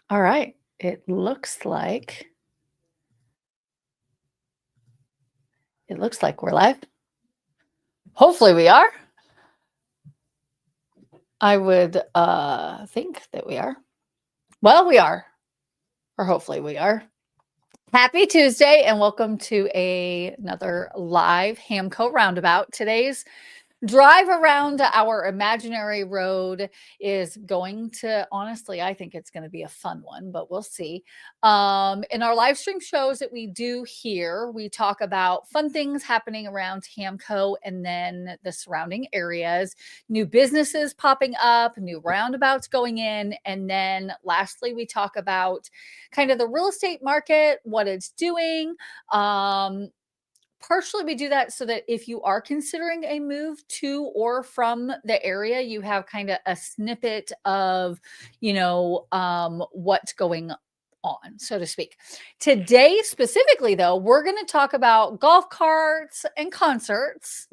All right. It looks like we're live. Hopefully we are. I would think that we are. Well, we are. Or hopefully we are. Happy Tuesday and welcome to another live HamCo roundabout. Today's drive around our imaginary road is going to, honestly, I think it's going to be a fun one, but we'll see. In our live stream shows that we do here, we talk about fun things happening around HamCo and then the surrounding areas, new businesses popping up, new roundabouts going in, and then lastly, we talk about kind of the real estate market, what it's doing. Partially, we do that so that if you are considering a move to or from the area, you have kind of a snippet of, what's going on, so to speak. Today, specifically, though, we're going to talk about golf carts and concerts.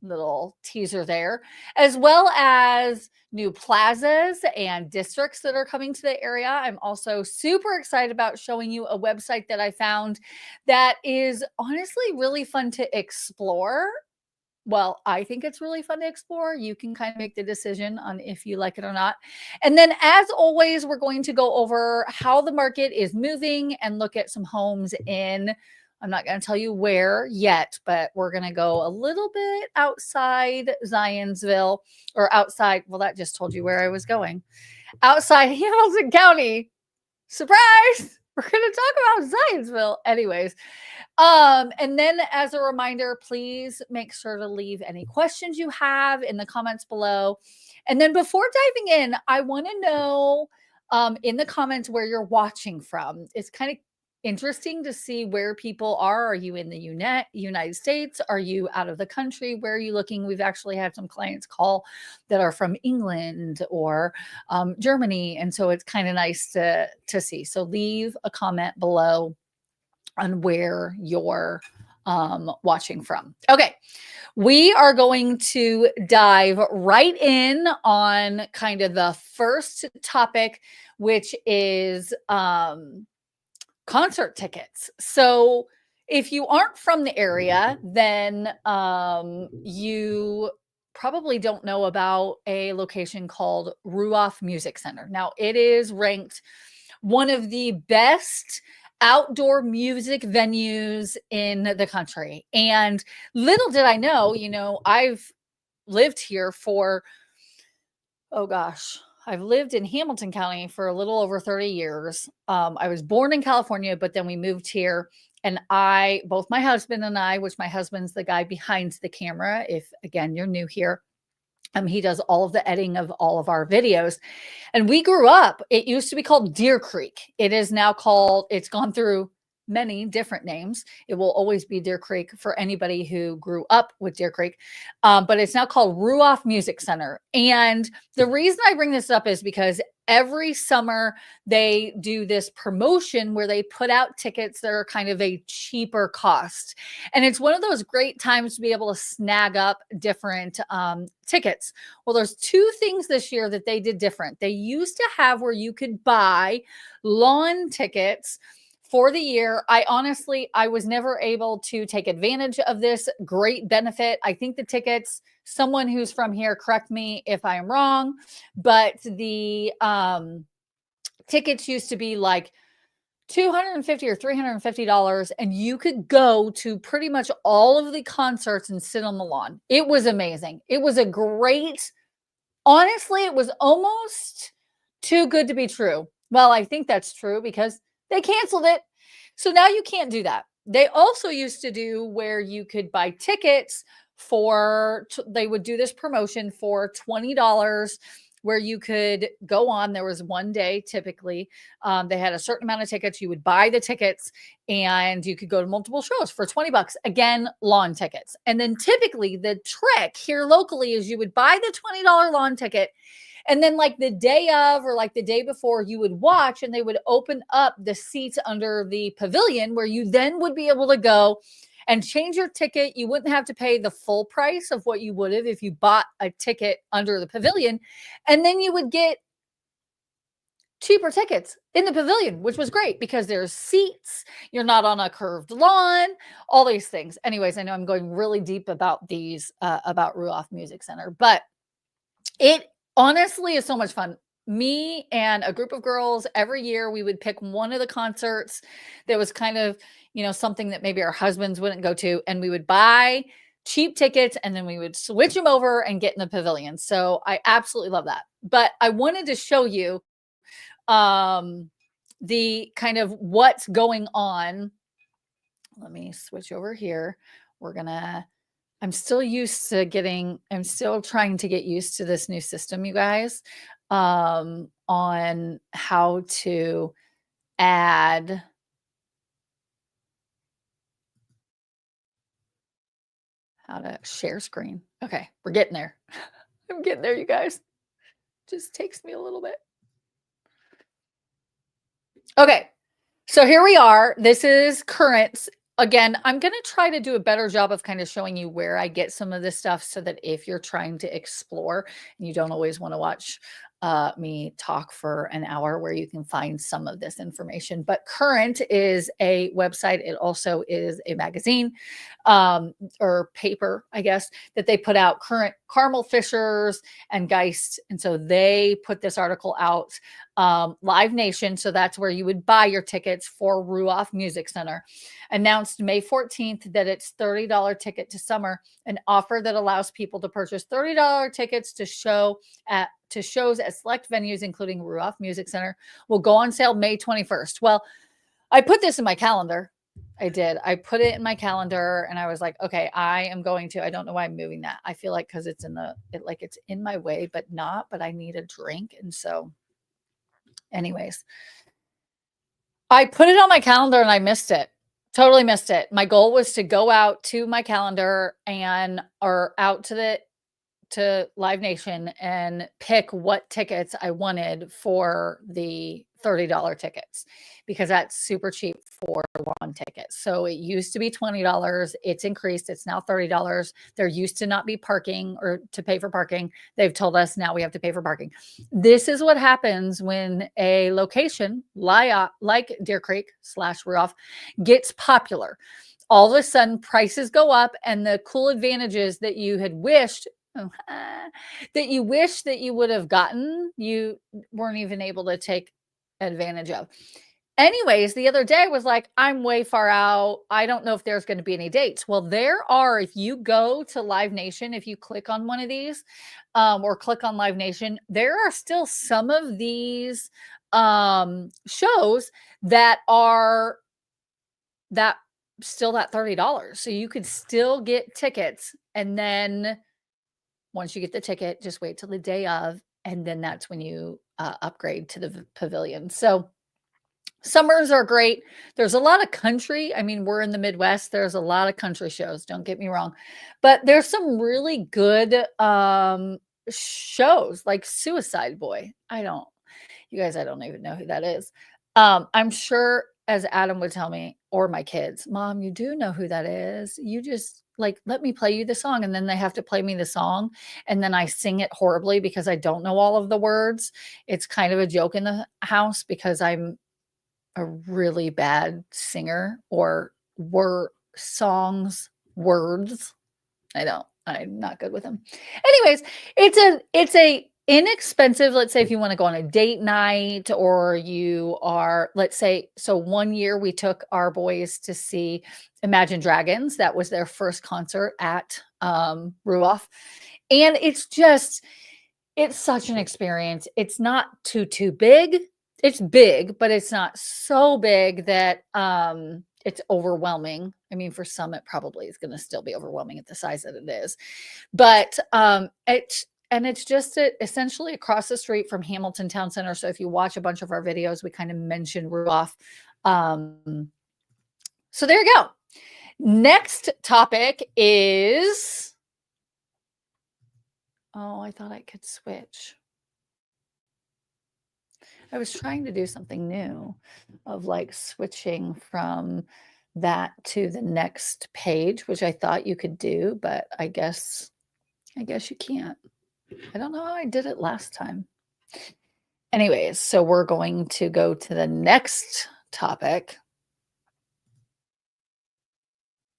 Little teaser there, as well as new plazas and districts that are coming to the area. I'm also super excited about showing you a website that I found that is honestly really fun to explore. Well, I think it's really fun to explore. You can kind of make the decision on if you like it or not. And then, as always, we're going to go over how the market is moving and look at some homes in. I'm not going to tell you where yet, but we're going to go a little bit outside Zionsville or outside. Well, that just told you where I was going. Outside Hamilton County. Surprise! We're going to talk about Zionsville. Anyways, and then as a reminder, please make sure to leave any questions you have in the comments below. And then before diving in, I want to know in the comments where you're watching from. It's kind of interesting to see where people are. Are you in the United States? Are you out of the country? Where are you looking? We've actually had some clients call that are from England or Germany. And so it's kind of nice to see. So leave a comment below on where you're watching from. Okay, we are going to dive right in on kind of the first topic, which is concert tickets. So if you aren't from the area, then you probably don't know about a location called Ruoff Music Center. Now, it is ranked one of the best outdoor music venues in the country. And little did I know, I've lived here for, oh gosh, I've lived in Hamilton County for a little over 30 years. I was born in California, but then we moved here. And both my husband and I, which my husband's the guy behind the camera, if again, you're new here, he does all of the editing of all of our videos. And we grew up, it used to be called Deer Creek. It is now it's gone through many different names. It will always be Deer Creek for anybody who grew up with Deer Creek. But it's now called Ruoff Music Center. And the reason I bring this up is because every summer they do this promotion where they put out tickets that are kind of a cheaper cost. And it's one of those great times to be able to snag up different tickets. Well, there's two things this year that they did different. They used to have where you could buy lawn tickets for the year. I was never able to take advantage of this great benefit. I think the tickets, someone who's from here, correct me if I'm wrong, but the tickets used to be like $250 or $350, and you could go to pretty much all of the concerts and sit on the lawn. It was amazing. It was honestly, it was almost too good to be true. Well, I think that's true because they canceled it. So now you can't do that. They also used to do where you could buy tickets they would do this promotion for $20 where you could go on. There was one day, typically, they had a certain amount of tickets. You would buy the tickets and you could go to multiple shows for $20. Again, lawn tickets. And then typically the trick here locally is you would buy the $20 lawn ticket. And then like the day of or like the day before, you would watch and they would open up the seats under the pavilion where you then would be able to go and change your ticket. You wouldn't have to pay the full price of what you would have if you bought a ticket under the pavilion. And then you would get cheaper tickets in the pavilion, which was great because there's seats, you're not on a curved lawn, all these things. Anyways, I know I'm going really deep about these, about Ruoff Music Center, but it honestly is so much fun. Me and a group of girls, every year we would pick one of the concerts that was kind of, something that maybe our husbands wouldn't go to, and we would buy cheap tickets and then we would switch them over and get in the pavilion. So I absolutely love that. But I wanted to show you the kind of what's going on. Let me switch over here. I'm still trying to get used to this new system, you guys, on how to add. How to share screen. Okay, we're getting there. I'm getting there, you guys. Just takes me a little bit. Okay, so here we are. This is current. Again, I'm going to try to do a better job of kind of showing you where I get some of this stuff so that if you're trying to explore and you don't always want to watch me talk for an hour, where you can find some of this information. But Current is a website. It also is a magazine, or paper, I guess, that they put out. Current, Carmel Fishers and Geist. And so they put this article out. Live Nation, so that's where you would buy your tickets for Ruoff Music Center, announced May 14th that its $30 ticket to summer, an offer that allows people to purchase $30 tickets to shows at select venues, including Ruoff Music Center, will go on sale May 21st. Well, I put this in my calendar. I did. I put it in my calendar and I was like, okay, I am going to. I don't know why I'm moving that. I feel like because it's it's in my way, but I need a drink. And so anyways, I put it on my calendar and I missed it. Totally missed it. My goal was to go out to my calendar or out to Live Nation and pick what tickets I wanted for the $30 tickets, because that's super cheap for one ticket. So it used to be $20. It's increased. It's now $30. There used to not be parking or to pay for parking. They've told us now we have to pay for parking. This is what happens when a location like Deer Creek / Ruoff gets popular. All of a sudden prices go up, and the cool advantages that you had wished that you would have gotten, you weren't even able to take advantage of. Anyways, the other day I was like, I'm way far out. I don't know if there's going to be any dates. Well, there are. If you go to Live Nation, if you click on one of these or click on Live Nation, there are still some of these shows that are still that $30. So you could still get tickets, and then once you get the ticket, just wait till the day of, and then that's when you upgrade to the pavilion. So summers are great. There's a lot of country. I mean, we're in the Midwest. There's a lot of country shows. Don't get me wrong, but there's some really good shows like Suicide Boy. I don't even know who that is. I'm sure, as Adam would tell me, or my kids, Mom, you do know who that is. You just let me play you the song. And then they have to play me the song. And then I sing it horribly because I don't know all of the words. It's kind of a joke in the house because I'm a really bad singer, or words. I'm not good with them. Anyways, it's a inexpensive, let's say if you want to go on a date night, or you are, let's say, so one year we took our boys to see Imagine Dragons. That was their first concert at Ruoff. And it's such an experience. It's not too big. It's big, but it's not so big that it's overwhelming. I mean, for some, it probably is going to still be overwhelming at the size that it is. But it's just essentially across the street from Hamilton Town Center. So if you watch a bunch of our videos, we kind of mentioned Ruoff. So there you go. Next topic is, I thought I could switch. I was trying to do something new of switching from that to the next page, which I thought you could do, but I guess you can't. I don't know how I did it last time. Anyways, so we're going to go to the next topic.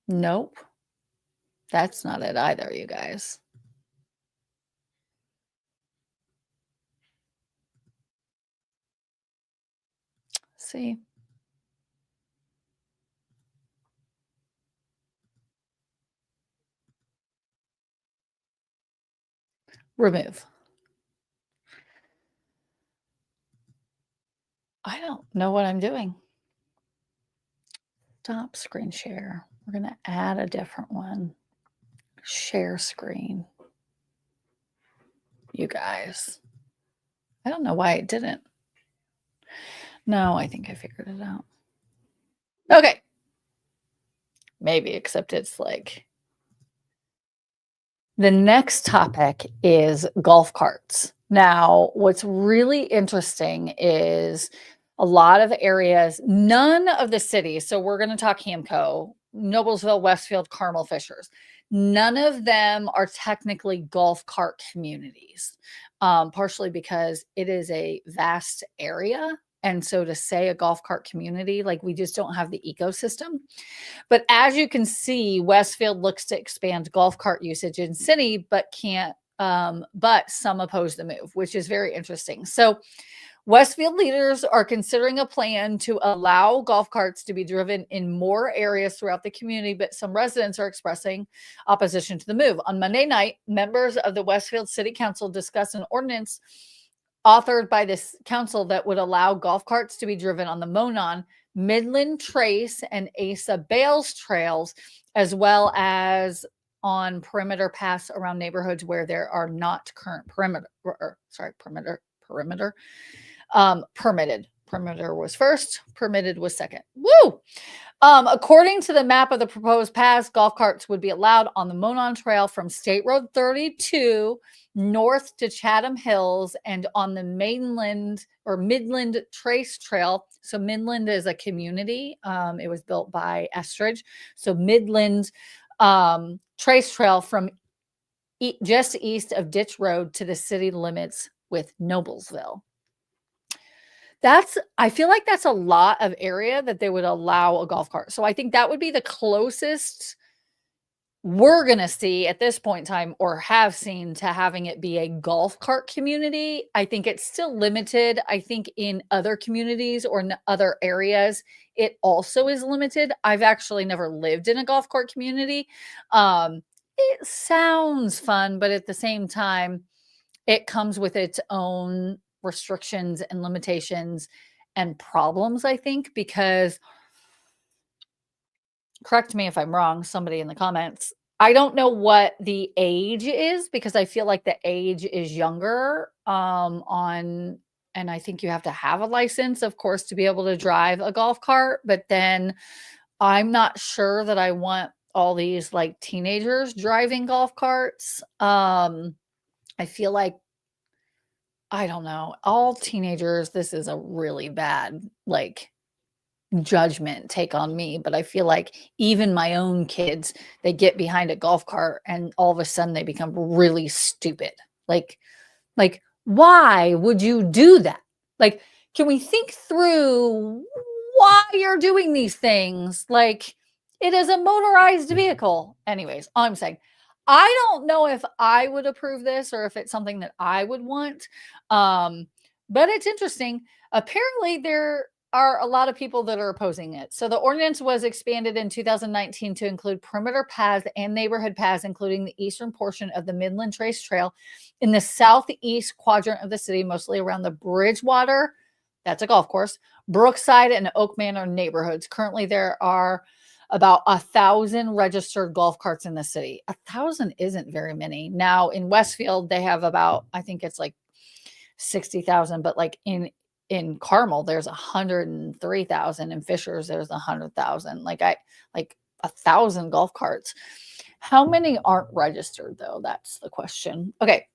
Nope. That's not it either, you guys. See? Remove. I don't know what I'm doing. Stop screen share. We're going to add a different one. Share screen. You guys. I don't know why it didn't. No, I think I figured it out. Okay. Maybe, except it's like the next topic is golf carts. Now, what's really interesting is a lot of areas, none of the cities, so we're going to talk HamCo, Noblesville, Westfield, Carmel, Fishers. None of them are technically golf cart communities, partially because it is a vast area. And so to say a golf cart community, like we just don't have the ecosystem. But as you can see, Westfield looks to expand golf cart usage in city, but can't. But some oppose the move, which is very interesting. So Westfield leaders are considering a plan to allow golf carts to be driven in more areas throughout the community, but some residents are expressing opposition to the move. On Monday night, members of the Westfield City Council discussed an ordinance authored by this council that would allow golf carts to be driven on the Monon, Midland Trace, and Asa Bales trails, as well as on perimeter paths around neighborhoods where there are not current perimeter permitted. Perimeter was first, permitted was second. Woo! According to the map of the proposed paths, golf carts would be allowed on the Monon Trail from State Road 32 north to Chatham Hills and on the mainland or Midland Trace Trail. So Midland is a community. It was built by Estridge. So Midland Trace Trail from just east of Ditch Road to the city limits with Noblesville. I feel like that's a lot of area that they would allow a golf cart. So I think that would be the closest we're going to see at this point in time or have seen to having it be a golf cart community. I think it's still limited. I think in other communities or in other areas, it also is limited. I've actually never lived in a golf cart community. It sounds fun, but at the same time, it comes with its own restrictions and limitations and problems, I think, because correct me if I'm wrong, somebody in the comments. I don't know what the age is because I feel like the age is younger on and I think you have to have a license, of course, to be able to drive a golf cart, but then I'm not sure that I want all these like teenagers driving golf carts. I feel like I don't know. All teenagers, this is a really bad, like, judgment take on me, but I feel like even my own kids, they get behind a golf cart and all of a sudden they become really stupid. Like, why would you do that? Like, can we think through why you're doing these things? Like, it is a motorized vehicle. Anyways, all I'm saying, I don't know if I would approve this or if it's something that I would want. But it's interesting. Apparently, there are a lot of people that are opposing it. So the ordinance was expanded in 2019 to include perimeter paths and neighborhood paths, including the eastern portion of the Midland Trace Trail in the southeast quadrant of the city, mostly around the Bridgewater, that's a golf course, Brookside, and Oak Manor neighborhoods. Currently, there are about 1,000 registered golf carts in the city. 1,000 isn't very many. Now in Westfield, they have about, I think it's like 60,000, but like in Carmel, there's 103,000. In Fishers, there's 100,000. Like 1,000 golf carts. How many aren't registered though? That's the question. Okay.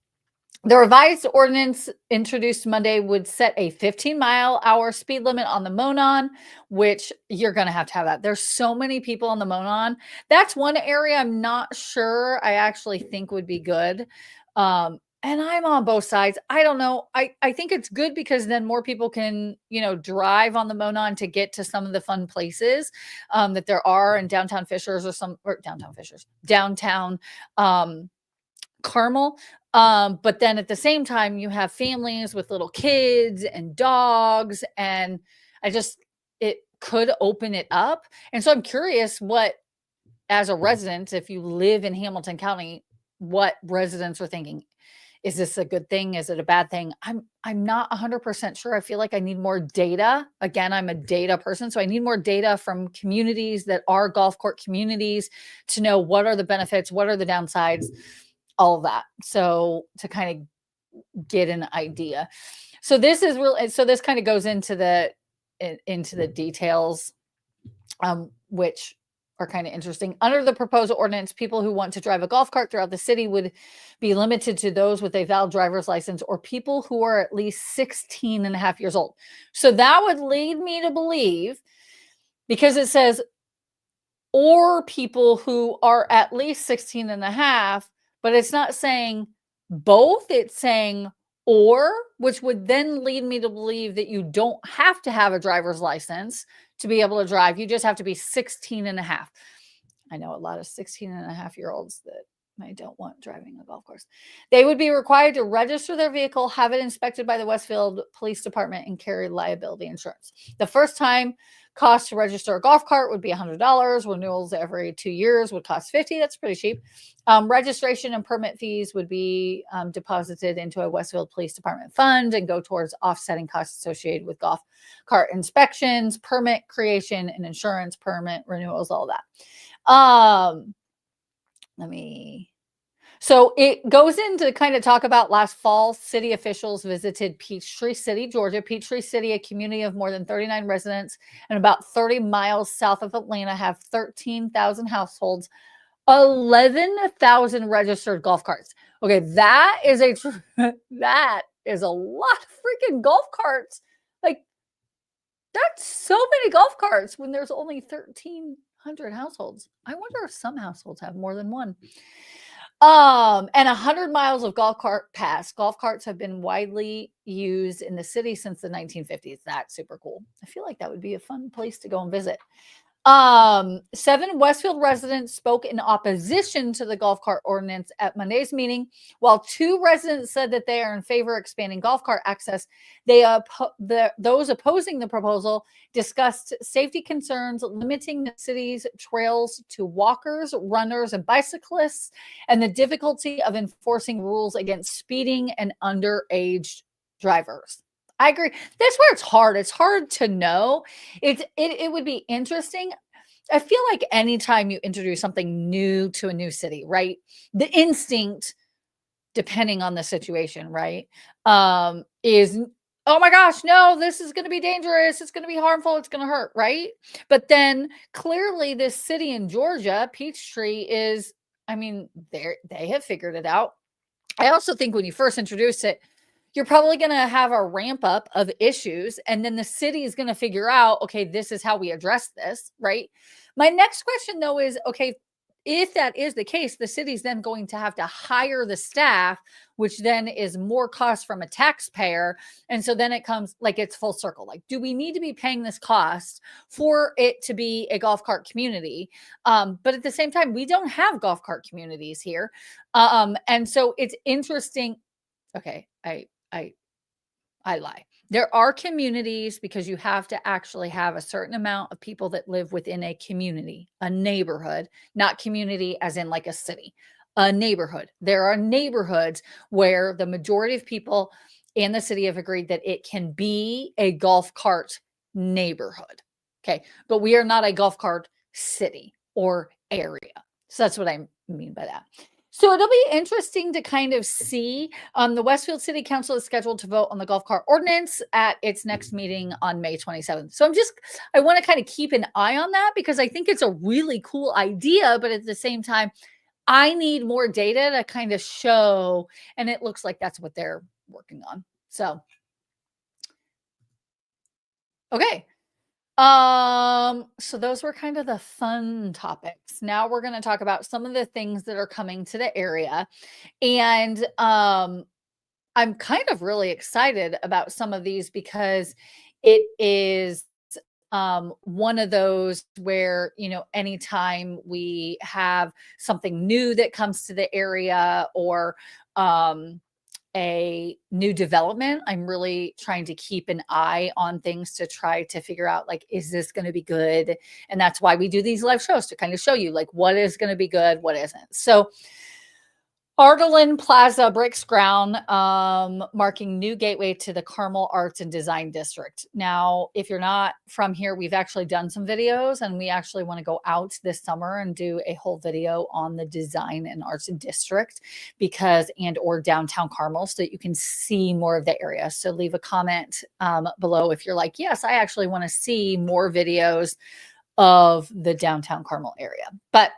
The revised ordinance introduced Monday would set a 15-mile-hour speed limit on the Monon, which you're going to have that. There's so many people on the Monon. That's one area I'm not sure I actually think would be good. And I'm on both sides. I don't know. I think it's good because then more people can, drive on the Monon to get to some of the fun places that there are in downtown Fishers or downtown Fishers, downtown Carmel. But then at the same time, you have families with little kids and dogs, and it could open it up. And so I'm curious as a resident, if you live in Hamilton County, what residents are thinking. Is this a good thing? Is it a bad thing? I'm not 100% sure. I feel like I need more data. Again, I'm a data person, so I need more data from communities that are golf court communities to know what are the benefits, what are the downsides, all of that. So to kind of get an idea. So this is real. So this kind of goes into the details, which are kind of interesting. Under the proposed ordinance, people who want to drive a golf cart throughout the city would be limited to those with a valid driver's license or people who are at least 16 and a half years old. So that would lead me to believe, because it says, or people who are at least 16 and a half, but it's not saying both, it's saying or, which would then lead me to believe that you don't have to have a driver's license to be able to drive. You just have to be 16 and a half. I know a lot of 16 and a half year olds that I don't want driving a golf course. They would be required to register their vehicle, have it inspected by the Westfield Police Department, and carry liability insurance. The first time cost to register a golf cart would be $100. Renewals every 2 years would cost $50. That's pretty cheap. Registration and permit fees would be deposited into a Westfield Police Department fund and go towards offsetting costs associated with golf cart inspections, permit creation, and insurance, permit renewals, all that. So it goes into kind of talk about last fall, city officials visited Peachtree City, Georgia. Peachtree City, a community of more than 39 residents and about 30 miles south of Atlanta, have 13,000 households, 11,000 registered golf carts. Okay, that is that is a lot of freaking golf carts. Like, that's so many golf carts when there's only 1,300 households. I wonder if some households have more than one. And 100 miles of golf cart paths. Golf carts have been widely used in the city since the 1950s. That's super cool. I feel like that would be a fun place to go and visit. 7 Westfield residents spoke in opposition to the golf cart ordinance at Monday's meeting, while 2 residents said that they are in favor of expanding golf cart access. Those opposing the proposal discussed safety concerns, limiting the city's trails to walkers, runners, and bicyclists, and the difficulty of enforcing rules against speeding and underage drivers. I agree. That's where it's hard. It's hard to know. It would be interesting. I feel like anytime you introduce something new to a new city, right? The instinct, depending on the situation, right, is, oh my gosh, no, this is going to be dangerous. It's going to be harmful. It's going to hurt, right? But then clearly this city in Georgia, Peachtree, is, I mean, they have figured it out. I also think when you first introduce it, you're probably going to have a ramp up of issues, and then the city is going to figure out, okay, this is how we address this, right? My next question, though, is, okay, if that is the case, the city's then going to have to hire the staff, which then is more cost from a taxpayer. And so then it comes like it's full circle. Like, do we need to be paying this cost for it to be a golf cart community? But at the same time, we don't have golf cart communities here. And so it's interesting. Okay, I lie. There are communities, because you have to actually have a certain amount of people that live within a community, a neighborhood, not community as in like a city, a neighborhood. There are neighborhoods where the majority of people in the city have agreed that it can be a golf cart neighborhood. Okay. But we are not a golf cart city or area. So that's what I mean by that. So it'll be interesting to kind of see. The Westfield City Council is scheduled to vote on the golf cart ordinance at its next meeting on May 27th. So I want to kind of keep an eye on that, because I think it's a really cool idea, but at the same time, I need more data to kind of show, and it looks like that's what they're working on. So, okay. So those were kind of the fun topics. Now we're going to talk about some of the things that are coming to the area. And I'm kind of really excited about some of these because it is one of those where, anytime we have something new that comes to the area or um, a new development, I'm really trying to keep an eye on things to try to figure out, like, is this going to be good? And that's why we do these live shows, to kind of show you, like, what is going to be good, what isn't. So Ardalan Plaza breaks ground, marking new gateway to the Carmel Arts and Design District. Now, if you're not from here, we've actually done some videos, and we actually want to go out this summer and do a whole video on the Design and Arts District or downtown Carmel, so that you can see more of the area. So leave a comment below if you're like, yes, I actually want to see more videos of the downtown Carmel area. But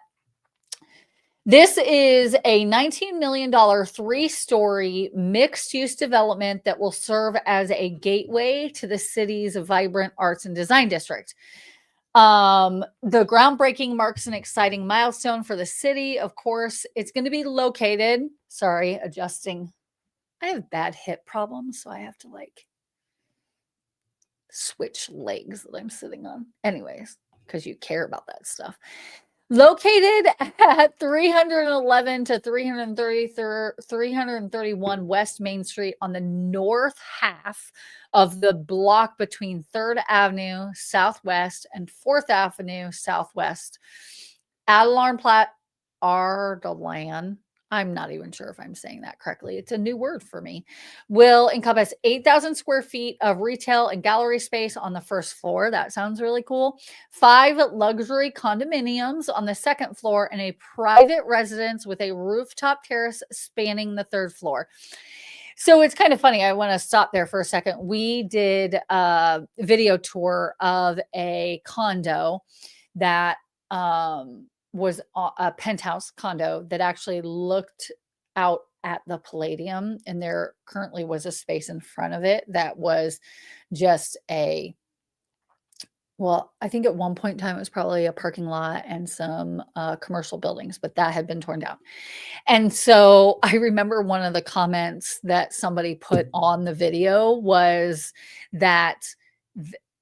this is a $19 million 3-story mixed-use development that will serve as a gateway to the city's vibrant arts and design district. The groundbreaking marks an exciting milestone for the city. Of course, it's going to be located. Sorry, adjusting. I have bad hip problems, so I have to switch legs that I'm sitting on. Anyways, because you care about that stuff. Located at 311 to 331 West Main Street on the north half of the block between 3rd Avenue Southwest and 4th Avenue Southwest. Ardalan. I'm not even sure if I'm saying that correctly. It's a new word for me. Will encompass 8,000 square feet of retail and gallery space on the first floor. That sounds really cool. 5 luxury condominiums on the second floor and a private residence with a rooftop terrace spanning the 3rd floor. So it's kind of funny. I want to stop there for a second. We did a video tour of a condo that was a penthouse condo that actually looked out at the Palladium, and there currently was a space in front of it that was just I think at one point in time it was probably a parking lot and some commercial buildings, but that had been torn down. And so I remember one of the comments that somebody put on the video was that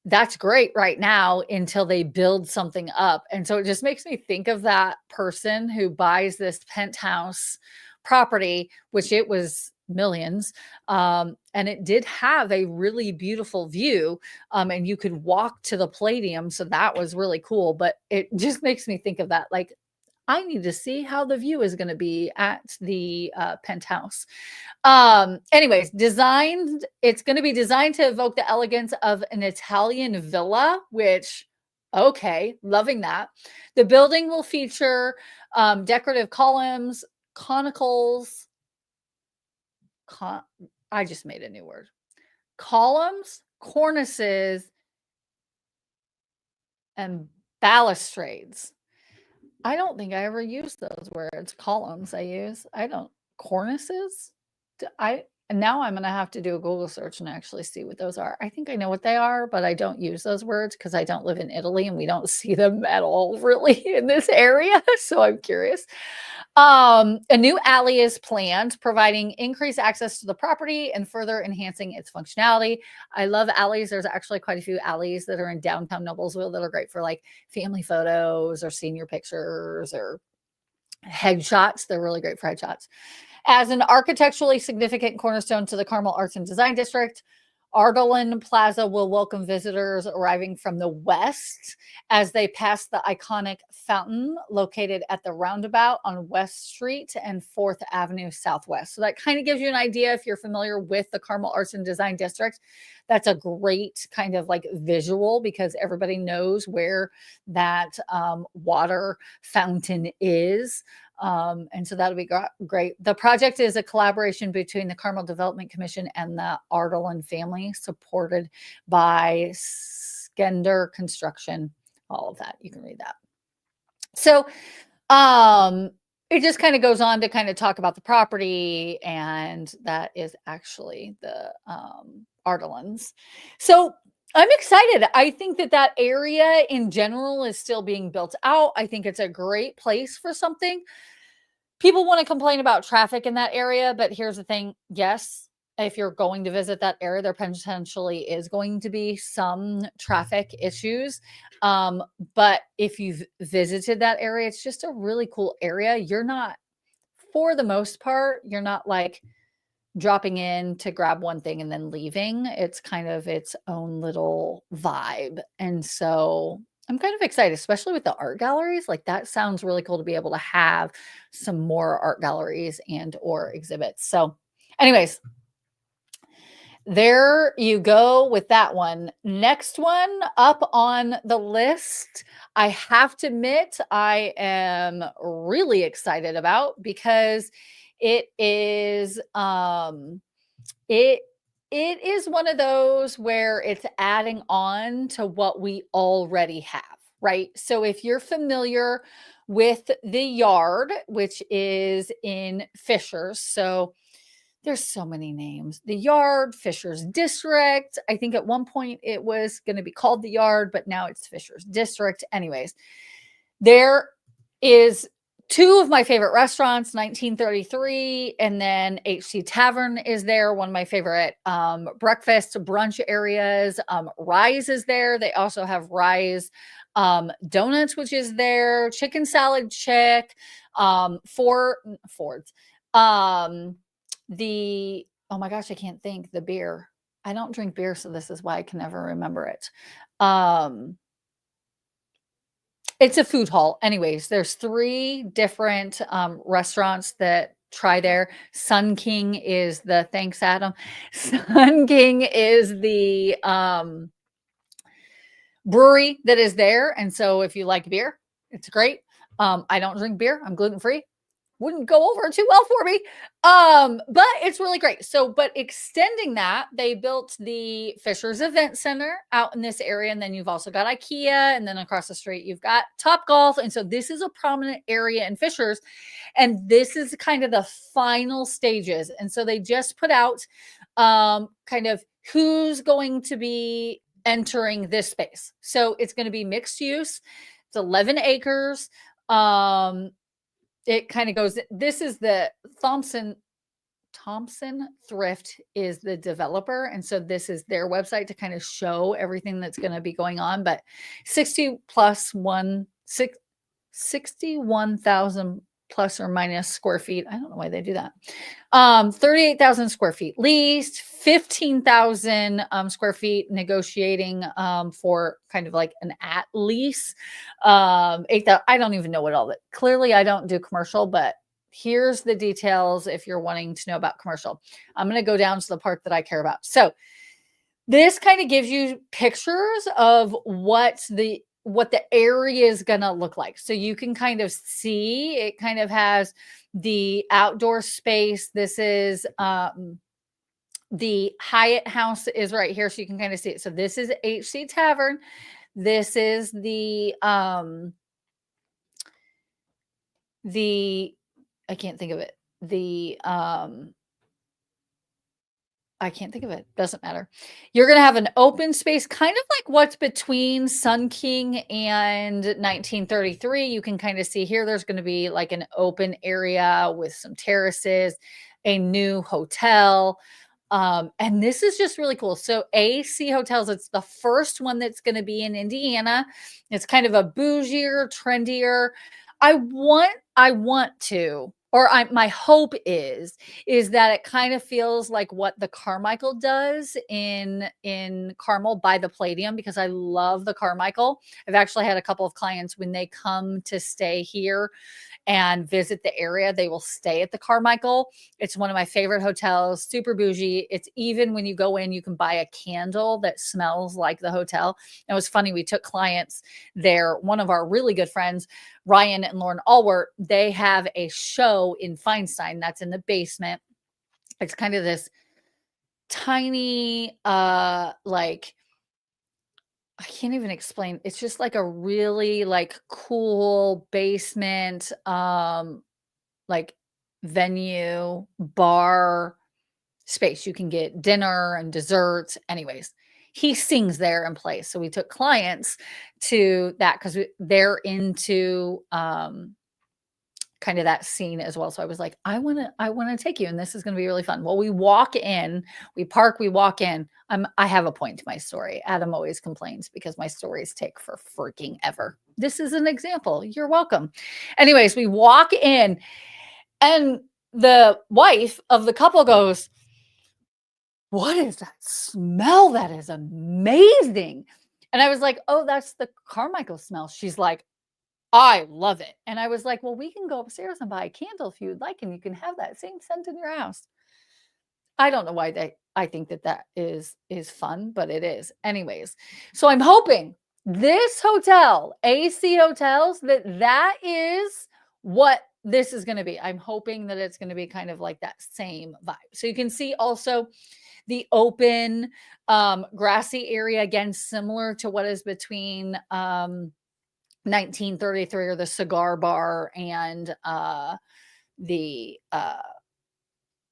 that's great right now until they build something up. And so it just makes me think of that person who buys this penthouse property, which it was millions. And it did have a really beautiful view. And you could walk to the Palladium. So that was really cool. But it just makes me think of that. Like, I need to see how the view is going to be at the penthouse. Anyways, it's going to be designed to evoke the elegance of an Italian villa, which, okay, loving that. The building will feature decorative columns, conicals. I just made a new word. Columns, cornices, and balustrades. I don't think I ever used those words. Columns cornices? Now I'm going to have to do a Google search and actually see what those are. I think I know what they are, but I don't use those words because I don't live in Italy and we don't see them at all really in this area. So I'm curious. A new alley is planned, providing increased access to the property and further enhancing its functionality. I love alleys. There's actually quite a few alleys that are in downtown Noblesville that are great for like family photos or senior pictures or headshots. They're really great for headshots. As an architecturally significant cornerstone to the Carmel Arts and Design District, Ardalan Plaza will welcome visitors arriving from the west as they pass the iconic fountain located at the roundabout on West Street and 4th Avenue Southwest. So that kind of gives you an idea if you're familiar with the Carmel Arts and Design District. That's a great kind of like visual because everybody knows where that water fountain is. And so that'll be great. The project is a collaboration between the Carmel Development Commission and the Ardalan family, supported by Skender Construction, all of that. You can read that. So it just kind of goes on to kind of talk about the property, and that is actually the Ardalans. So I'm excited. I think that area in general is still being built out. I think it's a great place for something. People want to complain about traffic in that area, but here's the thing. Yes, if you're going to visit that area, there potentially is going to be some traffic issues. But if you've visited that area, it's just a really cool area. You're not, for the most part, you're not like dropping in to grab one thing and then leaving. It's kind of its own little vibe. And so I'm kind of excited, especially with the art galleries. Like that sounds really cool to be able to have some more art galleries and or exhibits. So anyways, there you go with that one. Next one up on the list, I have to admit, I am really excited about because it is it it is one of those where it's adding on to what we already have, right? So if you're familiar with the Yard, which is in Fishers, so there's so many names. The Yard, Fishers District. I think at one point it was going to be called the Yard, but now it's Fishers District. Anyways, there is two of my favorite restaurants, 1933, and then HC Tavern is there. One of my favorite breakfast, brunch areas. Rise is there. They also have Rise Donuts, which is there. Chicken Salad Chick. Ford's. Oh my gosh, I can't think, the beer. I don't drink beer, so this is why I can never remember it. It's a food hall. Anyways, there's 3 different restaurants that try there. Sun King is the, thanks Adam. Sun King is the brewery that is there. And so if you like beer, it's great. I don't drink beer. I'm gluten-free. Wouldn't go over too well for me. But it's really great. So, but extending that, they built the Fishers Event Center out in this area. And then you've also got IKEA. And then across the street, you've got Top Golf. And so this is a prominent area in Fishers. And this is kind of the final stages. And so they just put out kind of who's going to be entering this space. So it's going to be mixed use. It's 11 acres. It kind of goes, this is the Thompson Thrift is the developer. And so this is their website to kind of show everything that's going to be going on. But 61,000 plus or minus square feet. I don't know why they do that. 38,000 square feet leased, 15,000 square feet negotiating for kind of like an at lease. 8,000. I don't even know what all that. Clearly, I don't do commercial, but here's the details if you're wanting to know about commercial. I'm going to go down to the part that I care about. So this kind of gives you pictures of what the area is going to look like. So you can kind of see, it kind of has the outdoor space. This is the Hyatt House is right here. So you can kind of see it. So this is HC Tavern. This is the I can't think of it. I can't think of it. Doesn't matter. You're going to have an open space, kind of like what's between Sun King and 1933. You can kind of see here, there's going to be like an open area with some terraces, a new hotel. And this is just really cool. So AC Hotels, it's the first one that's going to be in Indiana. It's kind of a bougier, trendier. My hope is that it kind of feels like what the Carmichael does in Carmel by the Palladium, because I love the Carmichael. I've actually had a couple of clients when they come to stay here and visit the area, they will stay at the Carmichael. It's one of my favorite hotels, super bougie. It's even when you go in, you can buy a candle that smells like the hotel. It was funny. We took clients there. One of our really good friends, Ryan and Lauren Allward, they have a show in Feinstein that's in the basement. It's kind of this tiny, like, I can't even explain. It's just like a really like cool basement, like venue, bar space. You can get dinner and desserts. Anyways, he sings there and plays. So we took clients to that because they're into kind of that scene as well. So I was like, I want to take you, and this is going to be really fun. Well, we walk in, we park, we walk in. I have a point to my story. Adam always complains because my stories take for freaking ever. This is an example. You're welcome. Anyways, we walk in, and the wife of the couple goes, "What is that smell? That is amazing." And I was like, "Oh, that's the Carmichael smell." She's like, "I love it." And I was like, "Well, we can go upstairs and buy a candle if you'd like, and you can have that same scent in your house." I don't know why I think that is fun, but it is. Anyways, so I'm hoping this hotel, AC Hotels, that is what this is gonna be. I'm hoping that it's gonna be kind of like that same vibe. So you can see also the open, grassy area, again, similar to what is between, 1933 or the cigar bar and, the,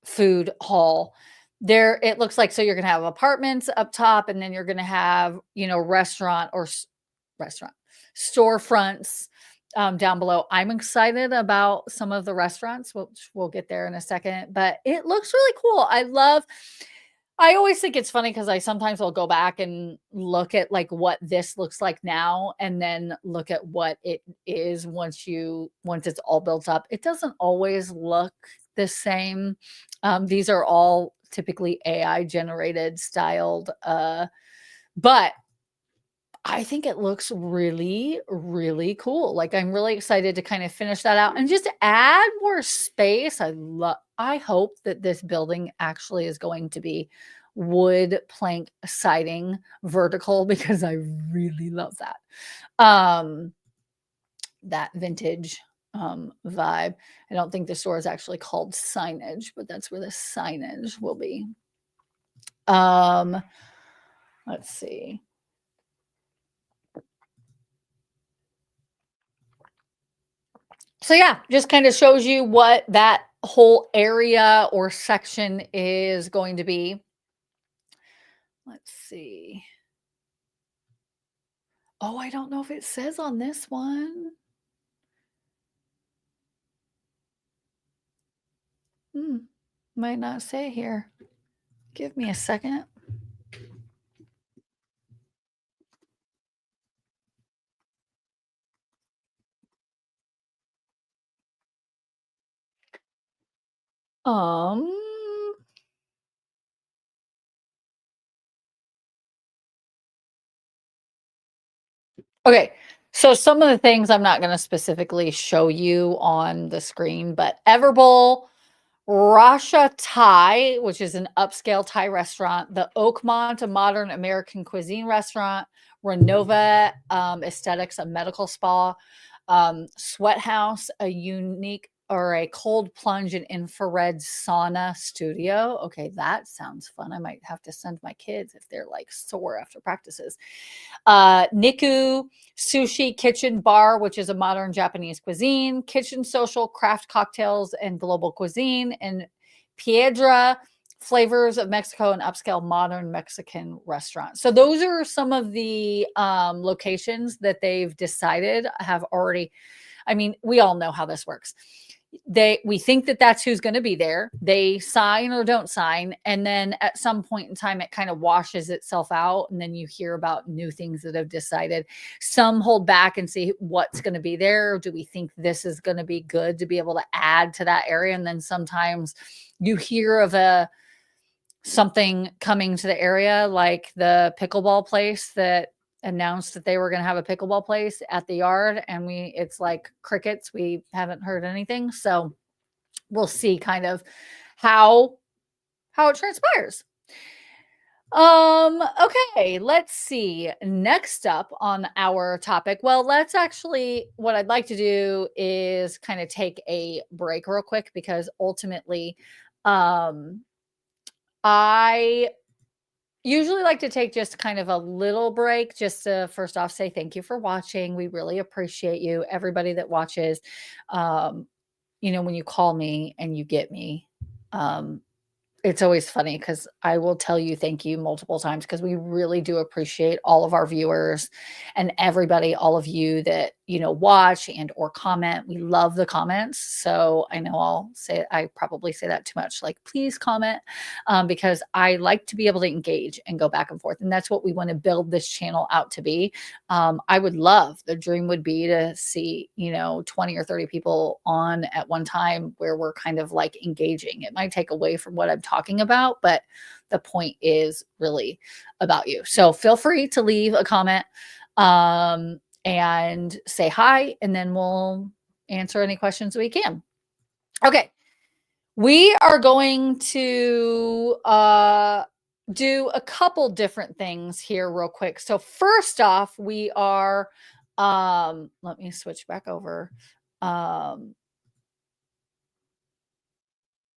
food hall. There, it looks like, so you're gonna have apartments up top, and then you're gonna have, restaurant or restaurant storefronts down below. I'm excited about some of the restaurants, which we'll get there in a second, but it looks really cool. I always think it's funny because I sometimes will go back and look at like what this looks like now and then look at what it is once it's all built up. It doesn't always look the same. These are all typically AI generated styled, but I think it looks really, really cool. Like, I'm really excited to kind of finish that out and just add more space. I hope that this building actually is going to be wood plank siding vertical because I really love that. That vintage vibe. I don't think the store is actually called Signage, but that's where the signage will be. Let's see. So yeah, just kind of shows you what that whole area or section is going to be. Let's see. Oh, I don't know if it says on this one. Might not say here. Give me a second. Um, okay. So some of the things I'm not going to specifically show you on the screen, but Everbowl, Rasha Thai, which is an upscale Thai restaurant, the Oakmont, a modern American cuisine restaurant, Renova Aesthetics, a medical spa, Sweat House, a unique or a cold plunge and infrared sauna studio. Okay, that sounds fun. I might have to send my kids if they're like sore after practices. Niku Sushi Kitchen Bar, which is a modern Japanese cuisine, kitchen social, craft cocktails, and global cuisine, and Piedra Flavors of Mexico, an upscale modern Mexican restaurant. So those are some of the locations that they've decided have already. I mean, we all know how this works. We think that that's who's going to be there. They sign or don't sign, and then at some point in time it kind of washes itself out, and then you hear about new things that have decided. Some hold back and see what's going to be there. Do we think this is going to be good to be able to add to that area? And then sometimes you hear of something coming to the area, like the pickleball place that announced that they were going to have a pickleball place at the yard, and it's like crickets. We haven't heard anything, so we'll see kind of how it transpires. Okay, let's see. Next up on our topic, well, what I'd like to do is kind of take a break real quick, because ultimately I usually like to take just kind of a little break, just to first off say thank you for watching. We really appreciate you, everybody that watches. When you call me and you get me, it's always funny because I will tell you thank you multiple times, because we really do appreciate all of our viewers and everybody, all of you that, watch and or comment. We love the comments. So I know I probably say that too much, like, please comment, because I like to be able to engage and go back and forth. And that's what we want to build this channel out to be. I would love, the dream would be to see, 20 or 30 people on at one time where we're kind of like engaging. It might take away from what I'm talking about, but the point is really about you. So feel free to leave a comment and say hi, and then we'll answer any questions we can. Okay. We are going to do a couple different things here real quick. So first off, we are, let me switch back over.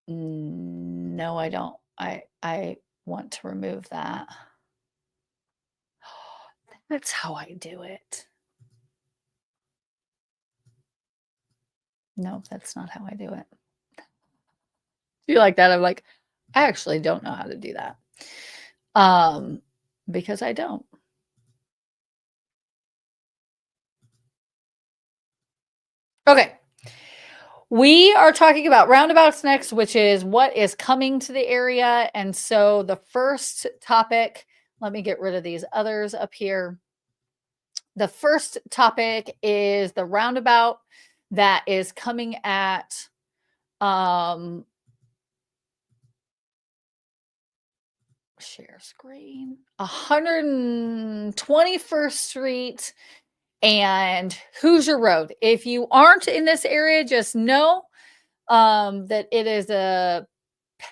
No, I don't. I want to remove that. That's how I do it. No, that's not how I do it. You like that? I'm like, I actually don't know how to do that. Because I don't. Okay. We are talking about roundabouts next, which is what is coming to the area. And so the first topic, let me get rid of these others up here. The first topic is the roundabout that is coming at share screen, 121st Street and Hoosier Road. If you aren't in this area, just know that it is a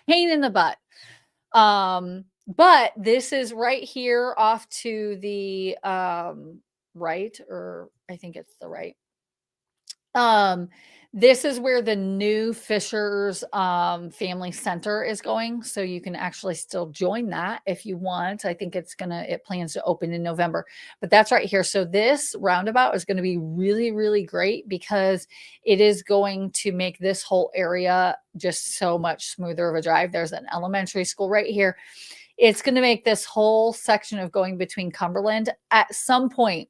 pain in the butt. But this is right here off to the right, or I think it's the right. This is where the new Fisher's Family Center is going. So you can actually still join that if you want. I think it plans to open in November, but that's right here. So this roundabout is going to be really, really great because it is going to make this whole area just so much smoother of a drive. There's an elementary school right here. It's going to make this whole section of going between Cumberland at some point,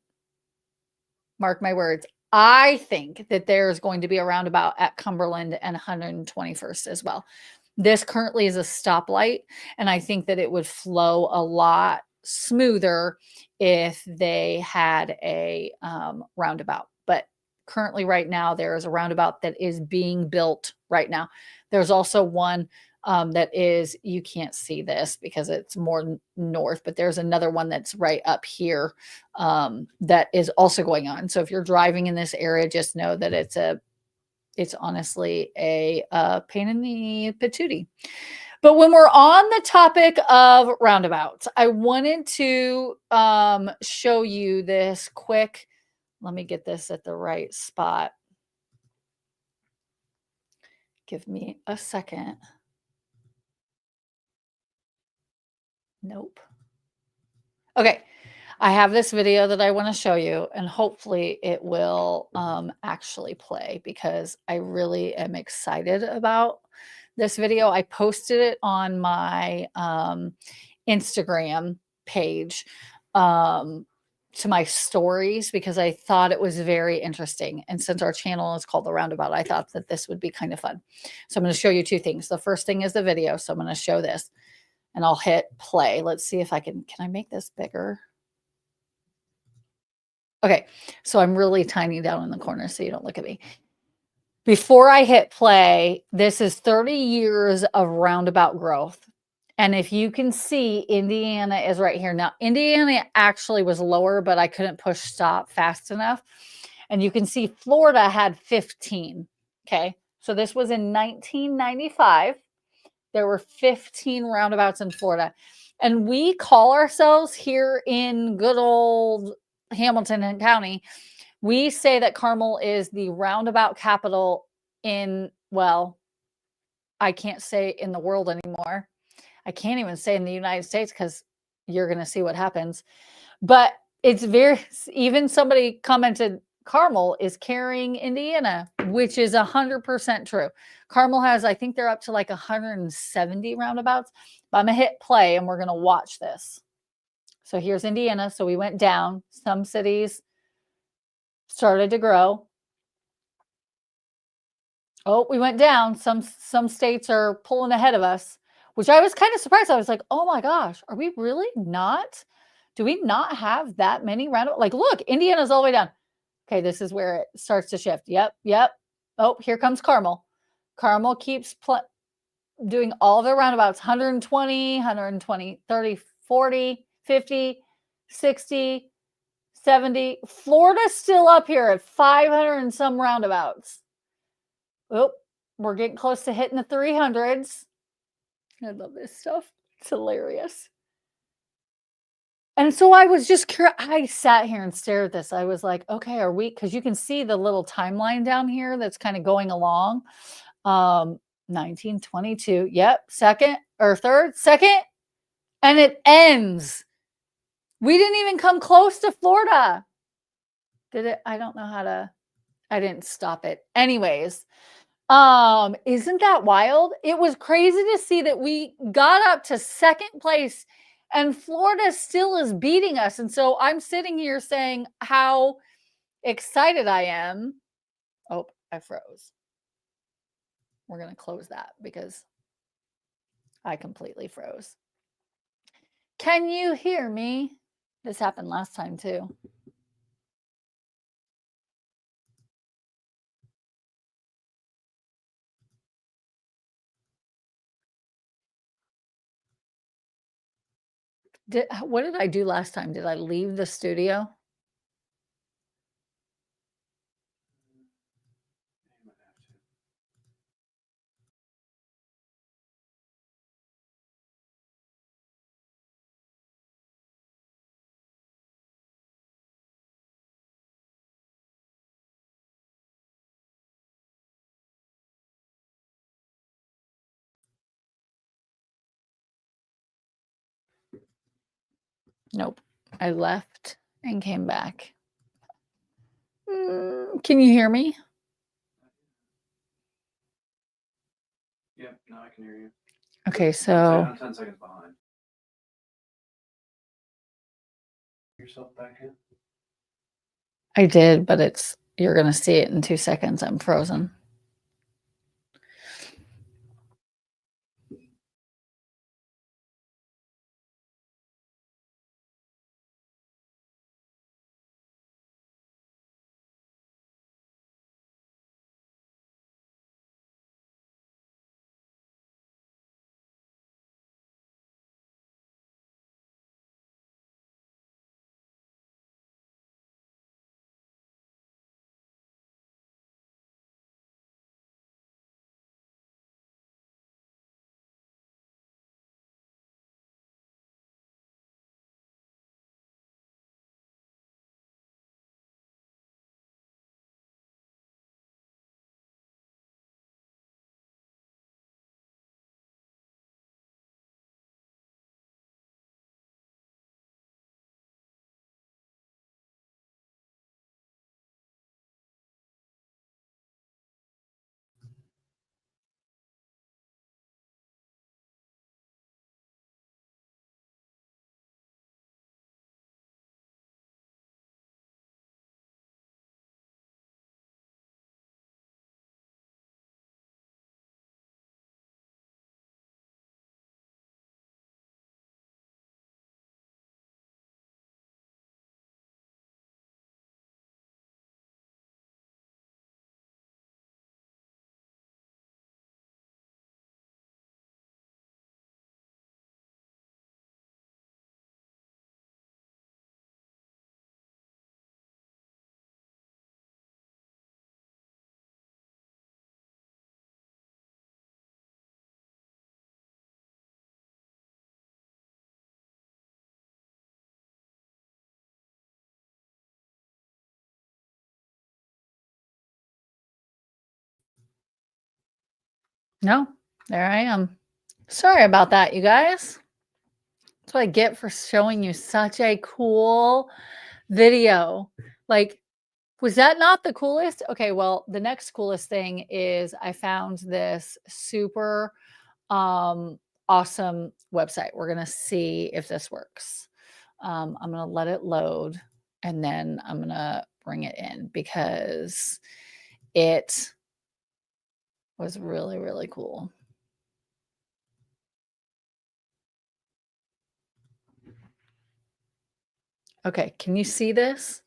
mark my words, I think that there's going to be a roundabout at Cumberland and 121st as well. This currently is a stoplight, and I think that it would flow a lot smoother if they had a roundabout. But currently right now, there is a roundabout that is being built right now. There's also one that is, you can't see this because it's more north, but there's another one that's right up here that is also going on. So if you're driving in this area, just know that it's honestly a pain in the patootie. But when we're on the topic of roundabouts, I wanted to show you this quick. Let me get this at the right spot. Give me a second. Nope. Okay. I have this video that I want to show you, and hopefully it will actually play because I really am excited about this video. I posted it on my Instagram page to my stories because I thought it was very interesting. And since our channel is called The Roundabout, I thought that this would be kind of fun. So I'm going to show you two things. The first thing is the video. So I'm going to show this. And I'll hit play. Let's see if can I make this bigger? Okay, so I'm really tiny down in the corner so you don't look at me. Before I hit play, this is 30 years of roundabout growth. And if you can see, Indiana is right here. Now, Indiana actually was lower, but I couldn't push stop fast enough. And you can see Florida had 15. Okay, so this was in 1995. There were 15 roundabouts in Florida. And we call ourselves here in good old Hamilton County, we say that Carmel is the roundabout capital in, well, I can't say in the world anymore. I can't even say in the United States because you're going to see what happens. But it's even somebody commented, Carmel is carrying Indiana, which is 100% true. Carmel has, I think they're up to like 170 roundabouts. But I'm going to hit play and we're going to watch this. So here's Indiana. So we went down. Some cities started to grow. Oh, we went down. Some states are pulling ahead of us, which I was kind of surprised. I was like, "Oh my gosh, are we really not? Do we not have that many roundabout? Like, look, Indiana's all the way down. Okay, this is where it starts to shift. Yep, yep. Oh, here comes Carmel. Carmel keeps doing all their roundabouts 120, 120, 30, 40, 50, 60, 70. Florida's still up here at 500 and some roundabouts. Oh, we're getting close to hitting the 300s. I love this stuff. It's hilarious. And so I was just curious. I sat here and stared at this. I was like, okay, are we? Because you can see the little timeline down here that's kind of going along. 1922. Yep. Second or third, second. And it ends. We didn't even come close to Florida. Did it? I don't know how to, I didn't stop it. Anyways, isn't that wild? It was crazy to see that we got up to second place and Florida still is beating us. And so I'm sitting here saying how excited I am. Oh, I froze. We're going to close that because I completely froze. Can you hear me? This happened last time too. What did I do last time? Did I leave the studio? Nope. I left and came back. Can you hear me? Yep, now I can hear you. Okay, so I'm 10 seconds behind. Yourself back in? I did, but you're going to see it in 2 seconds. I'm frozen. No, there I am. Sorry about that, you guys. That's what I get for showing you such a cool video. Like, was that not the coolest? Okay, well, the next coolest thing is I found this super awesome website. We're going to see if this works. I'm going to let it load and then I'm going to bring it in because it was really, really cool. Okay, can you see this?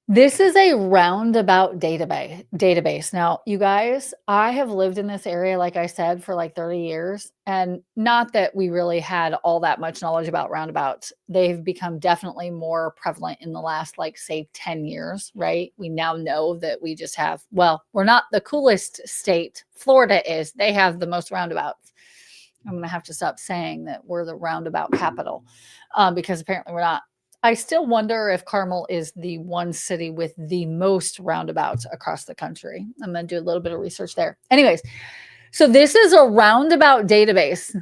This is a roundabout database. Now, you guys, I have lived in this area, like I said, for like 30 years. And not that we really had all that much knowledge about roundabouts. They've become definitely more prevalent in the last, like, say, 10 years, right? We now know that we just have, well, we're not the coolest state. Florida is. They have the most roundabouts. I'm going to have to stop saying that we're the roundabout capital because apparently we're not. I still wonder if Carmel is the one city with the most roundabouts across the country. I'm going to do a little bit of research there. Anyways, so this is a roundabout database.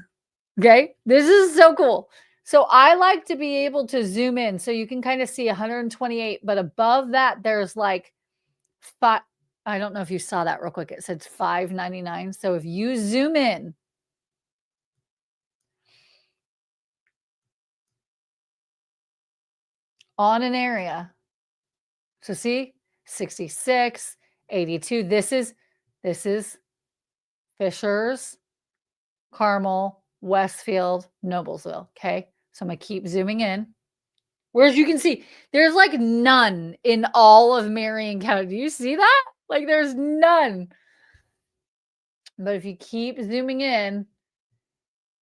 Okay. This is so cool. So I like to be able to zoom in so you can kind of see 128, but above that, there's like five. I don't know if you saw that real quick. It said 599. So if you zoom in, on an area. So see, 66, 82. This is Fishers, Carmel, Westfield, Noblesville. Okay. So I'm going to keep zooming in. Whereas you can see, there's like none in all of Marion County. Do you see that? Like there's none. But if you keep zooming in,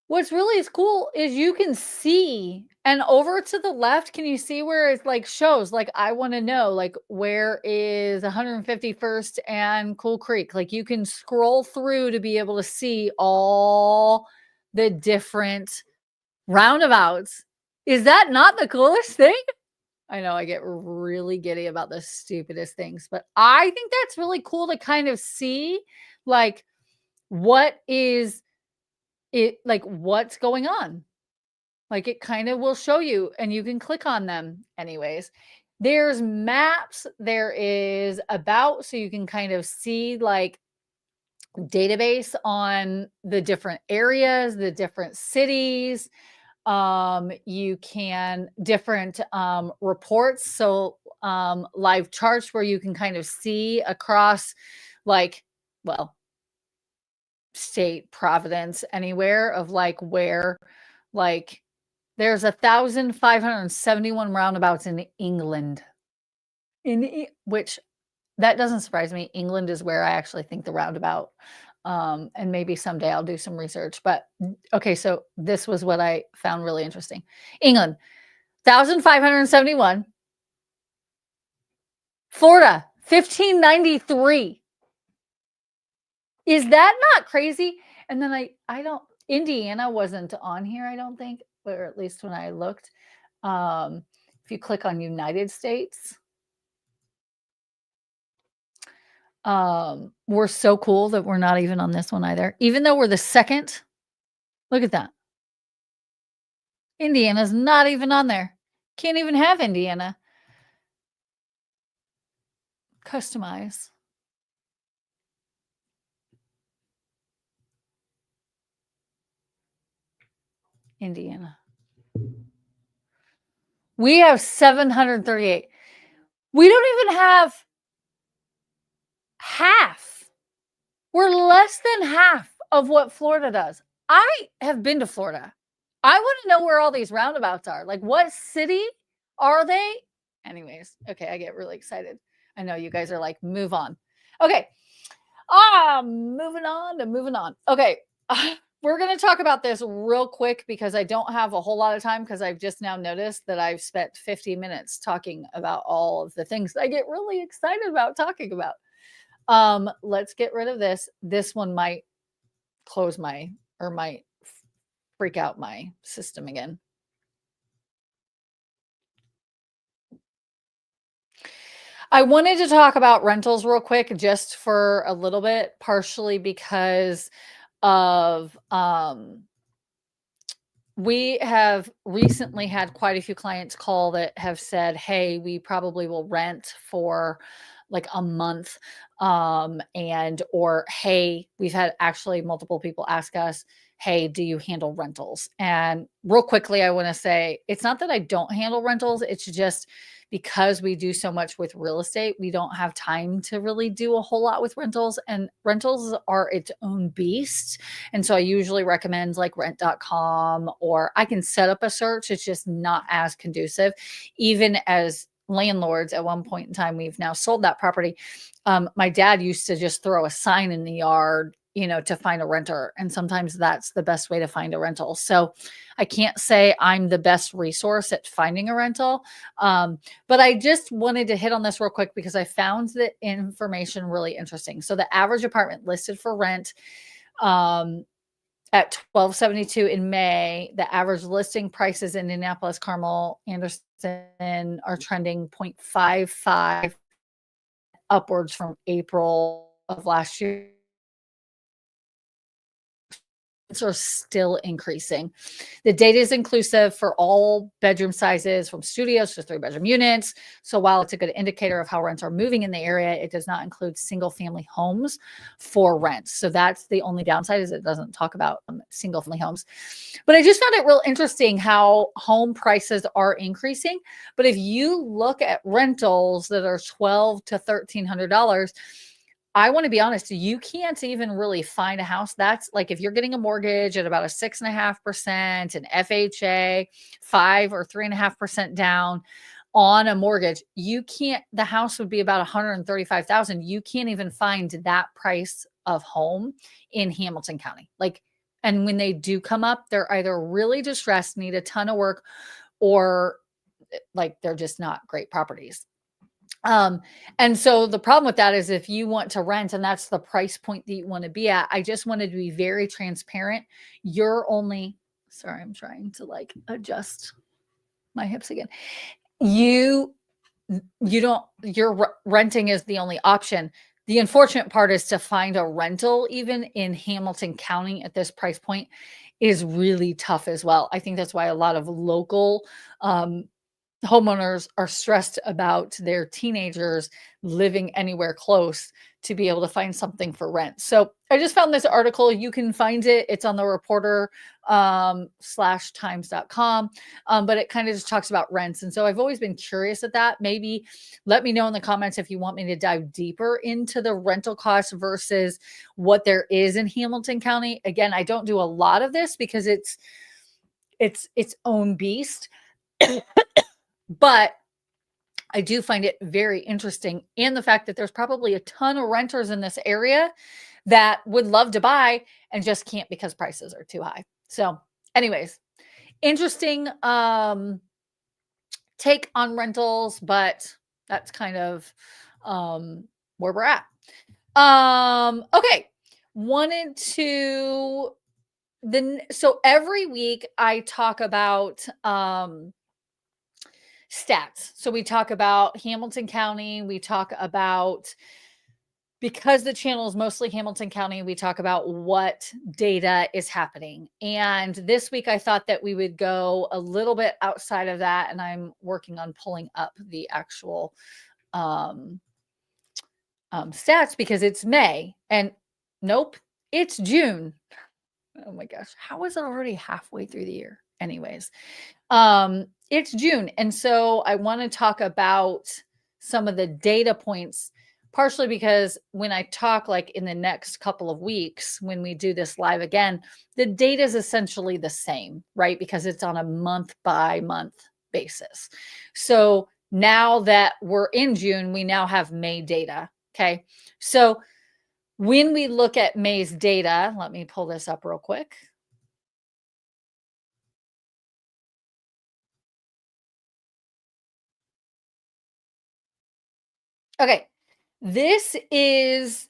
what's really is cool is you can see, and over to the left, can you see where it like shows, like, I want to know, like, where is 151st and Cool Creek? Like you can scroll through to be able to see all the different roundabouts. Is that not the coolest thing? I know I get really giddy about the stupidest things, but I think that's really cool to kind of see, like, what is it, like, what's going on. Like it kind of will show you and you can click on them. Anyways, there's maps, there is about, so you can kind of see like database on the different areas, the different cities. You can different reports, so live charts where you can kind of see across, like, well, state, providence, anywhere of like where, like, there's 1,571 roundabouts in England. Which that doesn't surprise me. England is where I actually think the roundabout. And maybe someday I'll do some research. But okay, so this was what I found really interesting. England, 1,571. Florida, 1,593. Is that not crazy? And then I don't, Indiana wasn't on here, I don't think, or at least when I looked. If you click on United States, we're so cool that we're not even on this one either. Even though we're the second, look at that. Indiana's not even on there. Can't even have Indiana. Customize. Indiana. We have 738. We don't even have half. We're less than half of what Florida does. I have been to Florida. I want to know where all these roundabouts are. Like, what city are they? Anyways, okay, I get really excited. I know you guys are like, move on. Okay. Moving on. Okay. We're going to talk about this real quick because I don't have a whole lot of time because I've just now noticed that I've spent 50 minutes talking about all of the things that I get really excited about talking about. Let's get rid of this. This one might close might freak out my system again. I wanted to talk about rentals real quick, just for a little bit, partially because of, we have recently had quite a few clients call that have said, hey, we probably will rent for like a month. Or, hey, we've had actually multiple people ask us, hey, do you handle rentals? And real quickly, I want to say it's not that I don't handle rentals. It's just because we do so much with real estate, we don't have time to really do a whole lot with rentals. And rentals are its own beast. And so I usually recommend like rent.com, or I can set up a search. It's just not as conducive. Even as landlords, at one point in time, we've now sold that property. My dad used to just throw a sign in the yard, to find a renter. And sometimes that's the best way to find a rental. So I can't say I'm the best resource at finding a rental. But I just wanted to hit on this real quick because I found the information really interesting. So the average apartment listed for rent at 1272 in May, the average listing prices in Indianapolis, Carmel, Anderson are trending 0.55 upwards from April of last year. Are still increasing. The data is inclusive for all bedroom sizes, from studios to 3-bedroom units. So while it's a good indicator of how rents are moving in the area, it does not include single family homes for rent. So that's the only downside, is it doesn't talk about single family homes. But I just found it real interesting how home prices are increasing. But if you look at rentals that are $1,200 to $1,300, I want to be honest, you can't even really find a house that's like, if you're getting a mortgage at about a 6.5%, an FHA, 5 or 3.5% down on a mortgage, the house would be about 135,000. You can't even find that price of home in Hamilton County. And when they do come up, they're either really distressed, need a ton of work, or they're just not great properties. And so the problem with that is, if you want to rent and that's the price point that you want to be at, I just wanted to be very transparent. Sorry, I'm trying to adjust my hips again. Your renting is the only option. The unfortunate part is to find a rental, even in Hamilton County at this price point, is really tough as well. I think that's why a lot of local, homeowners are stressed about their teenagers living anywhere close to be able to find something for rent. So I just found this article. You can find it. It's on the reporter /times.com. But it kind of just talks about rents. And so I've always been curious at that. Maybe let me know in the comments if you want me to dive deeper into the rental costs versus what there is in Hamilton County. Again, I don't do a lot of this because it's its own beast. But I do find it very interesting, and the fact that there's probably a ton of renters in this area that would love to buy and just can't because prices are too high. So anyways, interesting take on rentals, but that's kind of where we're at. Okay. So every week I talk about stats. So we talk about Hamilton County. We talk about, because the channel is mostly Hamilton County, we talk about what data is happening. And this week I thought that we would go a little bit outside of that. And I'm working on pulling up the actual stats, because it's May, and nope, it's June. Oh my gosh. How is it already halfway through the year? Anyways, it's June. And so I want to talk about some of the data points, partially because when I talk in the next couple of weeks, when we do this live again, the data is essentially the same, right? Because it's on a month by month basis. So now that we're in June, we now have May data. Okay. So when we look at May's data, let me pull this up real quick. Okay, this is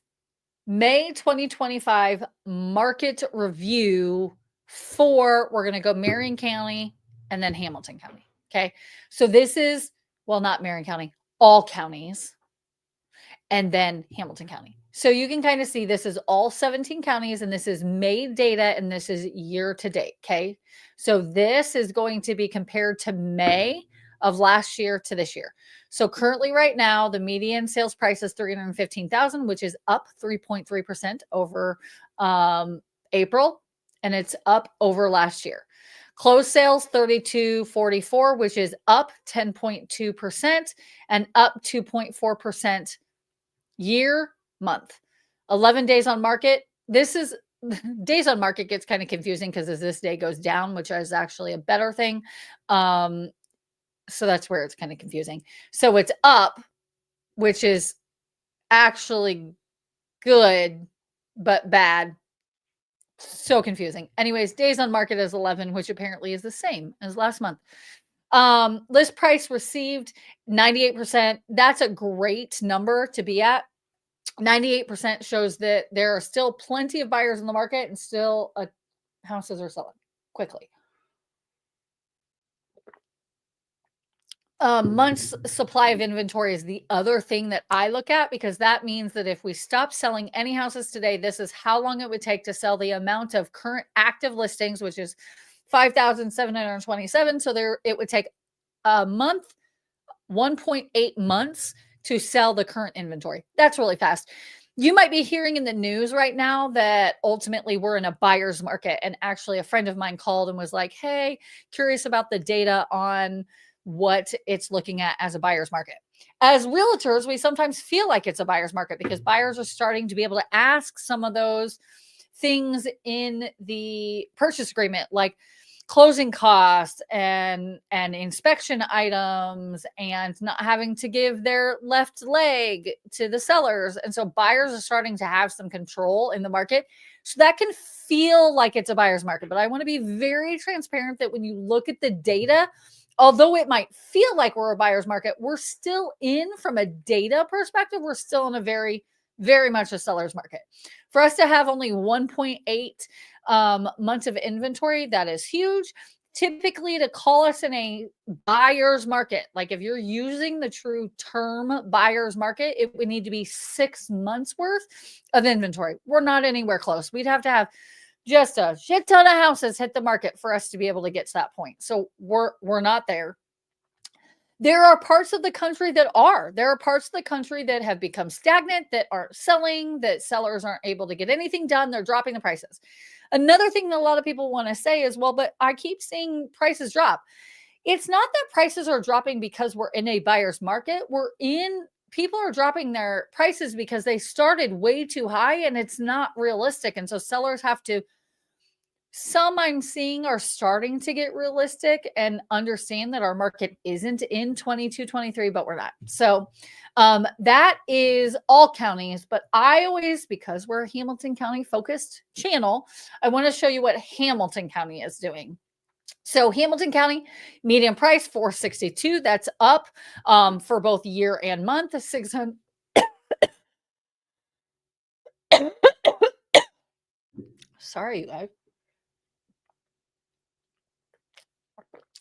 May 2025 market review for, we're going to go Marion County and then Hamilton County. Okay, so this is, well, not Marion County, all counties, and then Hamilton County. So you can kind of see this is all 17 counties, and this is May data, and this is year to date. Okay, so this is going to be compared to May of last year to this year. So currently right now, the median sales price is $315,000, which is up 3.3% over April. and it's up over last year. Closed sales 3244, which is up 10.2% and up 2.4% year, month. 11 days on market. This is days on market gets kind of confusing because as this day goes down, which is actually a better thing. So that's where it's kind of confusing. So it's up, which is actually good, but bad. So confusing. Anyways, days on market is 11, which apparently is the same as last month. List price received 98%. That's a great number to be at. 98% shows that there are still plenty of buyers in the market and still houses are selling quickly. Months supply of inventory is the other thing that I look at, because that means that if we stop selling any houses today, this is how long it would take to sell the amount of current active listings, which is 5,727. So it would take a month, 1.8 months to sell the current inventory. That's really fast. You might be hearing in the news right now that ultimately we're in a buyer's market. And actually, a friend of mine called and was like, hey, curious about the data on what it's looking at as a buyer's market. As realtors, we sometimes feel like it's a buyer's market because buyers are starting to be able to ask some of those things in the purchase agreement, like closing costs and inspection items, and not having to give their left leg to the sellers. And so buyers are starting to have some control in the market. So that can feel like it's a buyer's market. But I want to be very transparent that when you look at the data, although it might feel like we're a buyer's market, we're still from a data perspective, we're still in a very, very much a seller's market. For us to have only 1.8 months of inventory, that is huge. Typically, to call us in a buyer's market, like if you're using the true term buyer's market, it would need to be 6 months worth of inventory. We're not anywhere close. We'd have to have just a shit ton of houses hit the market for us to be able to get to that point. So we're not there. There are parts of the country that are. There are parts of the country that have become stagnant, that aren't selling, that sellers aren't able to get anything done. They're dropping the prices. Another thing that a lot of people want to say is, well, but I keep seeing prices drop. It's not that prices are dropping because we're in a buyer's market. People are dropping their prices because they started way too high and it's not realistic. And so sellers have to, some I'm seeing are starting to get realistic and understand that our market isn't in 22, 23, but we're not. So that is all counties. But I always, because we're a Hamilton County focused channel, I want to show you what Hamilton County is doing. So Hamilton County, median price, $462. That's up for both year and month. 600. Sorry, you guys.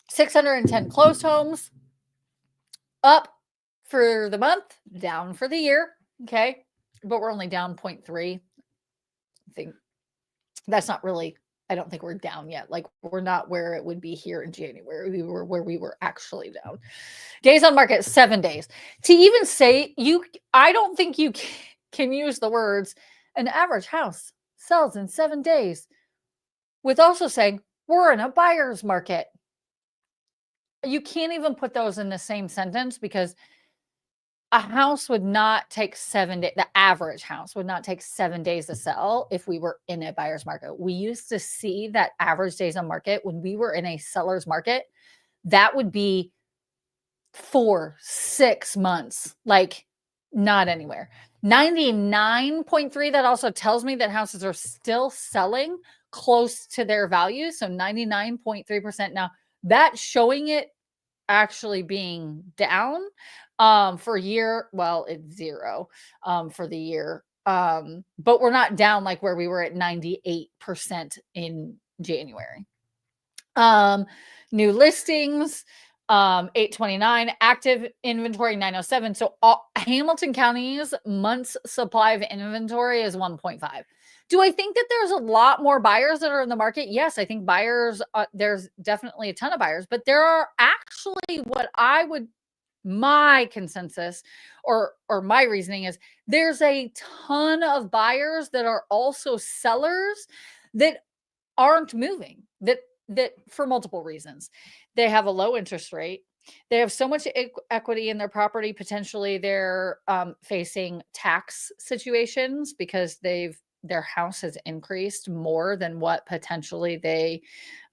610 closed homes, up for the month, down for the year. Okay. But we're only down 0.3. I think that's not really, I don't think we're down yet. Like we're not where it would be here in January. We were where we were actually down. Days on market, 7 days. To even say I don't think you can use the words an average house sells in 7 days with also saying we're in a buyer's market. You can't even put those in the same sentence, because a house would not take 7 days. The average house would not take 7 days to sell if we were in a buyer's market. We used to see that average days on market when we were in a seller's market. That would be 4-6 months, like not anywhere. 99.3, that also tells me that houses are still selling close to their value. So 99.3%. Now that's showing it actually being down for year. Well, it's 0 for the year. But we're not down like where we were at 98% in January. New listings, 829, active inventory 907. So Hamilton County's month's supply of inventory is 1.5. Do I think that there's a lot more buyers that are in the market? Yes, I think buyers, there's definitely a ton of buyers, but there are actually my consensus or my reasoning is there's a ton of buyers that are also sellers that aren't moving, that for multiple reasons. They have a low interest rate. They have so much equity in their property. Potentially, they're facing tax situations because their house has increased more than what potentially they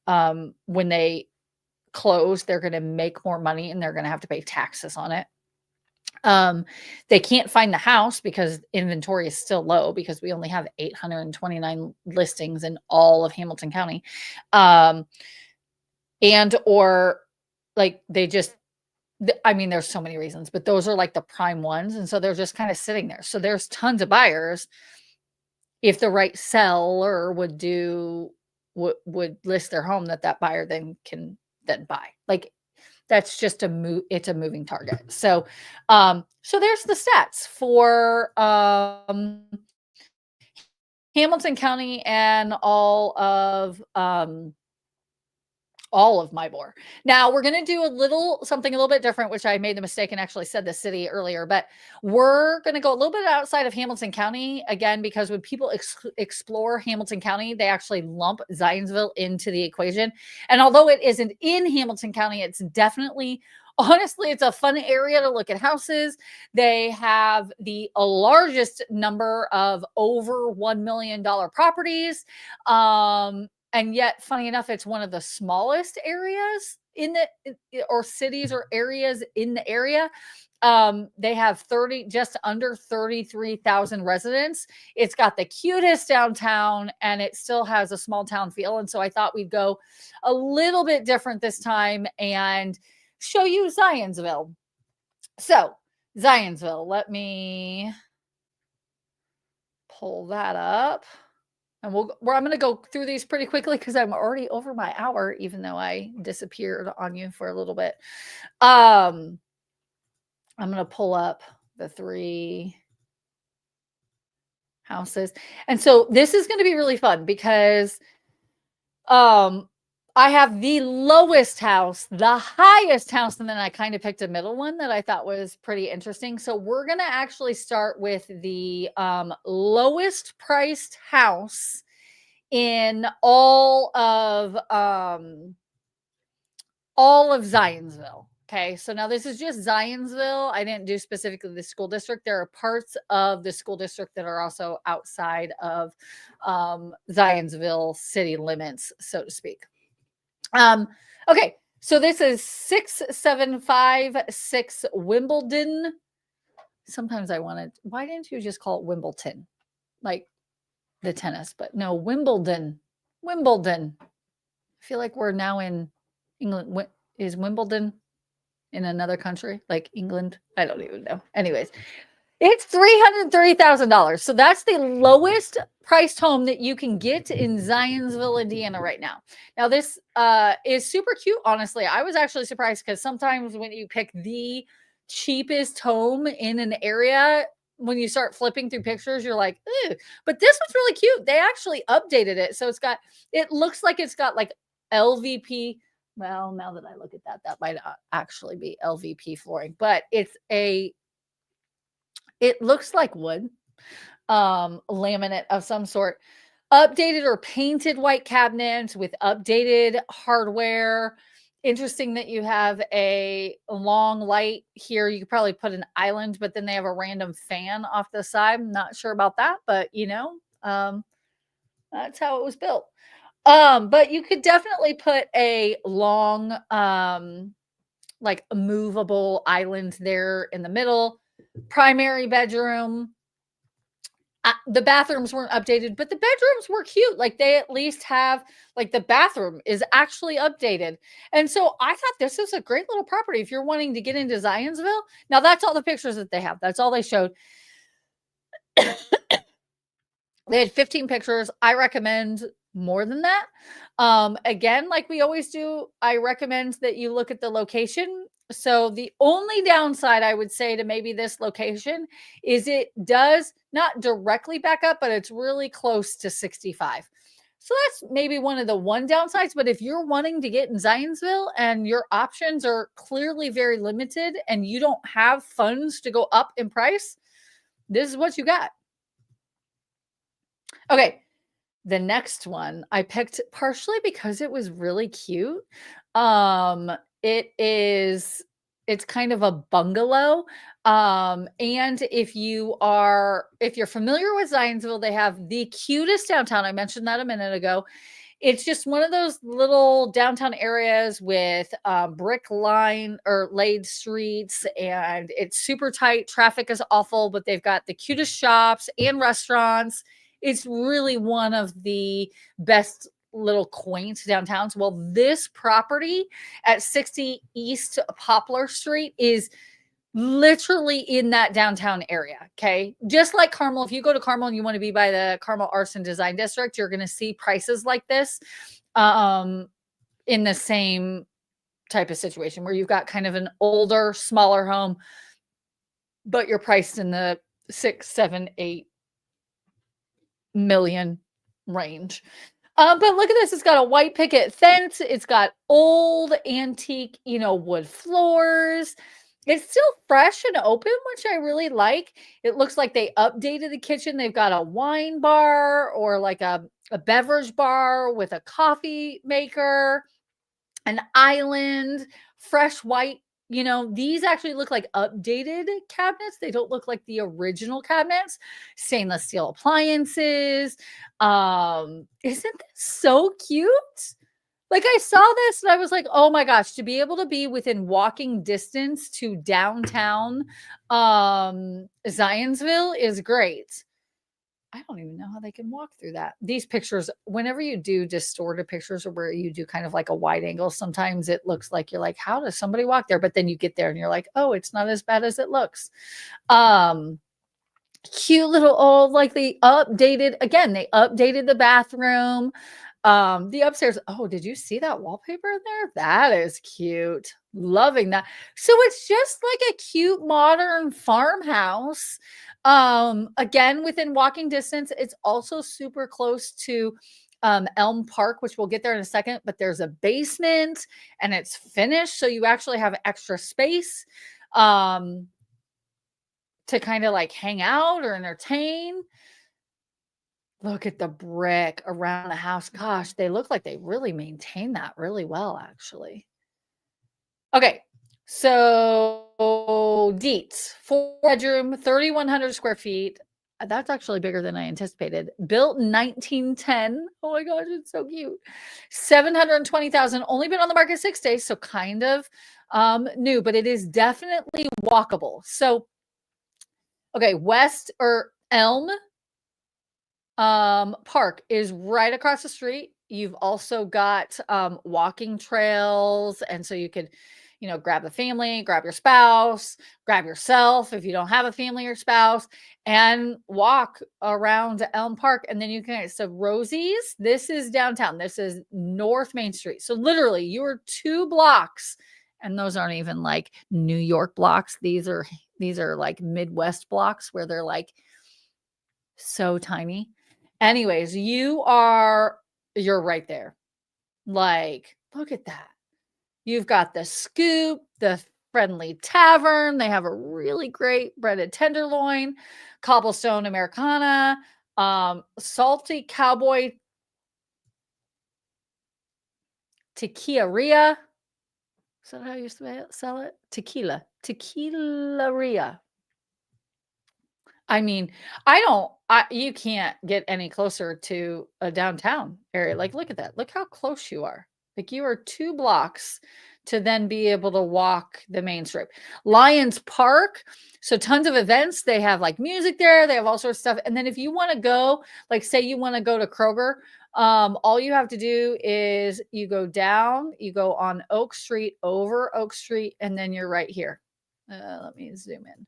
when they close, they're going to make more money and they're going to have to pay taxes on it. They can't find the house because inventory is still low because we only have 829 listings in all of Hamilton County. And or like they just I mean, there's so many reasons, but those are like the prime ones. And so they're just kind of sitting there. So there's tons of buyers. If the right seller would list their home, that buyer then can then buy. Like that's just it's a moving target. So so there's the stats for Hamilton County and all of Mybor. Now we're going to do something a little bit different, which I made the mistake and actually said the city earlier, but we're going to go a little bit outside of Hamilton County again, because when people explore Hamilton County, they actually lump Zionsville into the equation. And although it isn't in Hamilton County, it's definitely, honestly, it's a fun area to look at houses. They have the largest number of over $1 million properties. And yet, funny enough, it's one of the smallest areas or cities or areas in the area. They have just under 33,000 residents. It's got the cutest downtown and it still has a small town feel. And so I thought we'd go a little bit different this time and show you Zionsville. So Zionsville, let me pull that up. And I'm going to go through these pretty quickly because I'm already over my hour, even though I disappeared on you for a little bit. I'm going to pull up the 3 houses. And so this is going to be really fun because I have the lowest house, the highest house, and then I kind of picked a middle one that I thought was pretty interesting. So we're going to actually start with the lowest priced house in all of Zionsville. Okay, so now this is just Zionsville. I didn't do specifically the school district. There are parts of the school district that are also outside of Zionsville city limits, so to speak. Okay, so this is 6756 Wimbledon. Sometimes why didn't you just call it Wimbledon? Like the tennis, but no, Wimbledon. I feel like we're now in England. Is Wimbledon in another country like England? I don't even know. Anyways, it's $330,000. So that's the lowest priced home that you can get in Zionsville, Indiana right now. Now this is super cute. Honestly, I was actually surprised because sometimes when you pick the cheapest home in an area, when you start flipping through pictures, you're like, ew. But this was really cute. They actually updated it. So it looks like it's got like LVP. Well, now that I look at that might actually be LVP flooring, but it looks like wood, laminate of some sort. Updated or painted white cabinets with updated hardware. Interesting that you have a long light here. You could probably put an island, but then they have a random fan off the side. I'm not sure about that, but that's how it was built. But you could definitely put a long, like a movable island there in the middle. Primary bedroom. The bathrooms weren't updated, but the bedrooms were cute. Like they at least have, like the bathroom is actually updated. And so I thought this is a great little property if you're wanting to get into Zionsville. Now that's all the pictures that they have. That's all they showed. They had 15 pictures. I recommend more than that. Again, like we always do, I recommend that you look at the location. So the only downside I would say to maybe this location is it does not directly back up, but it's really close to 65. So that's maybe one of the downsides. But if you're wanting to get in Zionsville and your options are clearly very limited and you don't have funds to go up in price, this is what you got. Okay. the next one I picked partially because it was really cute. It's kind of a bungalow. And if you're familiar with Zionsville, they have the cutest downtown. I mentioned that a minute ago. It's just one of those little downtown areas with brick line or laid streets, and it's super tight. Traffic is awful, but they've got the cutest shops and restaurants. It's really one of the best little quaint downtowns. Well, this property at 60 East Poplar Street is literally in that downtown area. Okay. Just like Carmel, if you go to Carmel and you want to be by the Carmel Arts and Design District, you're going to see prices like this in the same type of situation where you've got kind of an older, smaller home, but you're priced in the 6, 7, 8 million range. But look at this. It's got a white picket fence. It's got old antique, wood floors. It's still fresh and open, which I really like. It looks like they updated the kitchen. They've got a wine bar or like a beverage bar with a coffee maker, an island, fresh white. These actually look like updated cabinets. They don't look like the original cabinets. Stainless steel appliances. Isn't this so cute? Like I saw this and I was like, oh my gosh, to be able to be within walking distance to downtown Zionsville is great. I don't even know how they can walk through that. These pictures, whenever you do distorted pictures or where you do kind of like a wide angle, sometimes it looks like you're like, how does somebody walk there? But then you get there and you're like, oh, it's not as bad as it looks. Cute little old, like they updated the bathroom. The upstairs. Oh, did you see that wallpaper in there? That is cute. Loving that. So it's just like a cute modern farmhouse. Again, within walking distance. It's also super close to Elm Park, which we'll get there in a second, but there's a basement and it's finished. So you actually have extra space to kind of like hang out or entertain. Look at the brick around the house. Gosh, they look like they really maintain that really well, actually. Okay, so Deets, 4-bedroom, 3,100 square feet. That's actually bigger than I anticipated. Built in 1910. Oh my gosh, it's so cute. 720,000. Only been on the market 6 days, so kind of new, but it is definitely walkable. So, okay, West or Elm Park is right across the street. You've also got walking trails, and so you could, grab the family, grab your spouse, grab yourself if you don't have a family or spouse, and walk around Elm Park. And then you can. So Rosie's, this is downtown. This is North Main Street. So literally, you are 2 blocks, and those aren't even like New York blocks. These are like Midwest blocks where they're like so tiny. Anyways, you're right there. Like, look at that. You've got the Scoop, the Friendly Tavern. They have a really great breaded tenderloin, cobblestone Americana, salty cowboy tequila. Is that how you sell it? Tequila. I mean, you can't get any closer to a downtown area. Like, look at that. Look how close you are. Like, you are 2 blocks to then be able to walk the main strip. Lions Park. So tons of events. They have like music there. They have all sorts of stuff. And then if you want to go, like say you want to go to Kroger, all you have to do is you go down, you go on Oak Street, over Oak Street, and then you're right here. Let me zoom in.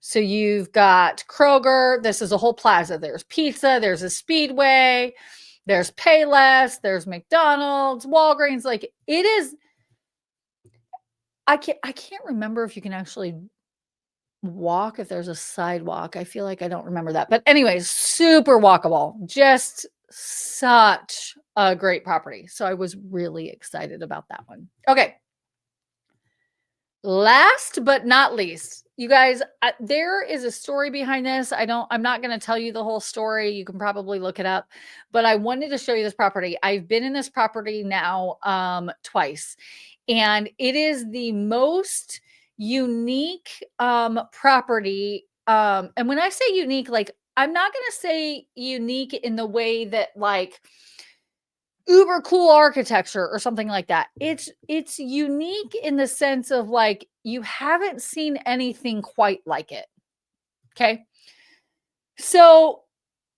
So you've got Kroger. This is a whole plaza. There's pizza. There's a Speedway. There's Payless. There's McDonald's, Walgreens. Like it is. I can't remember if you can actually walk, if there's a sidewalk. I feel like I don't remember that. But anyways, super walkable. Just such a great property. So I was really excited about that one. Okay. Last but not least, you guys, there is a story behind this. I'm not going to tell you the whole story. You can probably look it up, but I wanted to show you this property. I've been in this property now twice, and it is the most unique property. And when I say unique, like, I'm not going to say unique in the way that, like, uber cool architecture or something like that. It's unique in the sense of, like, you haven't seen anything quite like it. Okay. So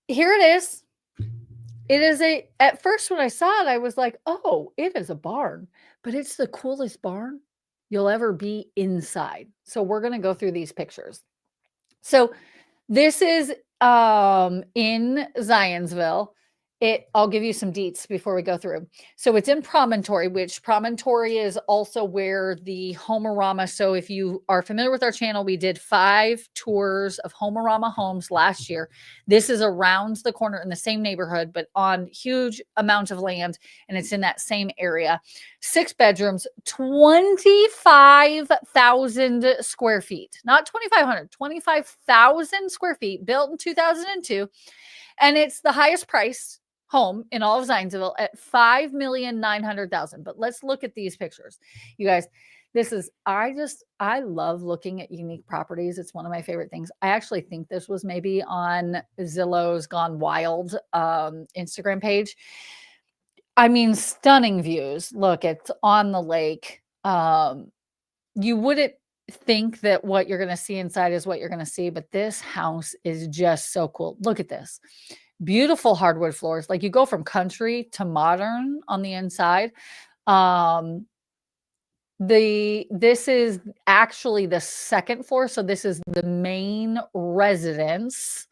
here it is. It is at first when I saw it, I was like, oh, it is a barn, but it's the coolest barn you'll ever be inside. So we're going to go through these pictures. So this is in Zionsville. I'll give you some deets before we go through. So it's in Promontory, which Promontory is also where the Homerama. So if you are familiar with our channel, we did 5 tours of Homerama Homes last year. This is around the corner in the same neighborhood, but on huge amounts of land, and it's in that same area. 6 bedrooms, 25,000 square feet, not 2,500, 25,000 square feet, built in 2002. And it's the highest price home in all of Zionsville at $5,900,000. But let's look at these pictures. You guys, I love looking at unique properties. It's one of my favorite things. I actually think this was maybe on Zillow's Gone Wild Instagram page. I mean, stunning views. Look, it's on the lake. You wouldn't think that what you're going to see inside is what you're going to see, but this house is just so cool. Look at this. Beautiful hardwood floors. Like, you go from country to modern on the inside. This is actually the second floor. So this is the main residence.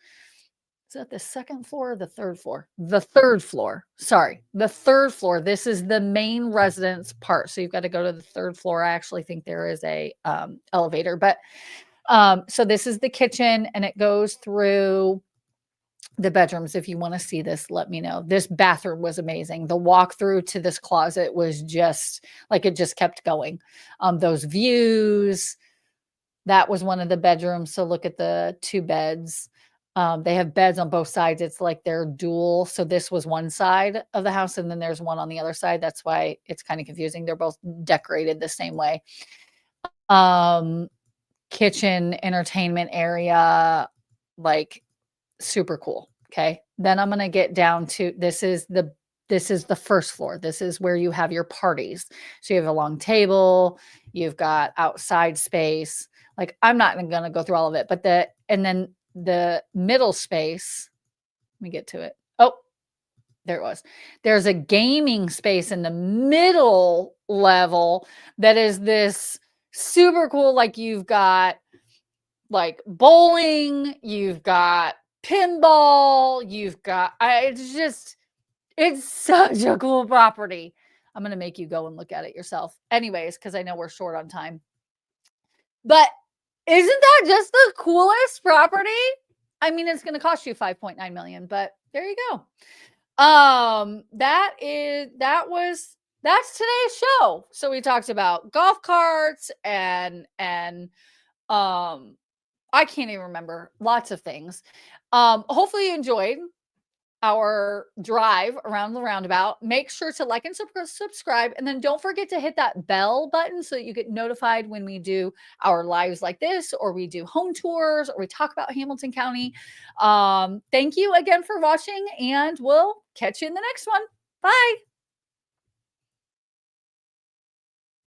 Is that the second floor or the third floor? The third floor. Sorry, the third floor. This is the main residence part. So you've got to go to the third floor. I actually think there is a elevator, but so this is the kitchen, and it goes through the bedrooms. If you want to see this, let me know. This bathroom was amazing. The walkthrough to this closet was just like, it just kept going. Those views, that was one of the bedrooms. So look at the 2 beds. They have beds on both sides. It's like they're dual. So this was one side of the house, and then there's one on the other side. That's why it's kind of confusing. They're both decorated the same way. Kitchen, entertainment area, like, super cool. Okay. Then I'm going to get down to, this is the first floor. This is where you have your parties. So you have a long table, you've got outside space. Like, I'm not going to go through all of it, but and then the middle space, let me get to it. Oh, there it was. There's a gaming space in the middle level that is this super cool. Like, you've got like bowling, you've got pinball, you've got, it's such a cool property. I'm going to make you go and look at it yourself anyways, because I know we're short on time. But isn't that just the coolest property? I mean, it's going to cost you $5.9 million, but there you go. That's today's show. So we talked about golf carts and I can't even remember, lots of things. Hopefully you enjoyed our drive around the roundabout. Make sure to like and subscribe, and then don't forget to hit that bell button so that you get notified when we do our lives like this, or we do home tours, or we talk about Hamilton County. Thank you again for watching, and we'll catch you in the next one. Bye.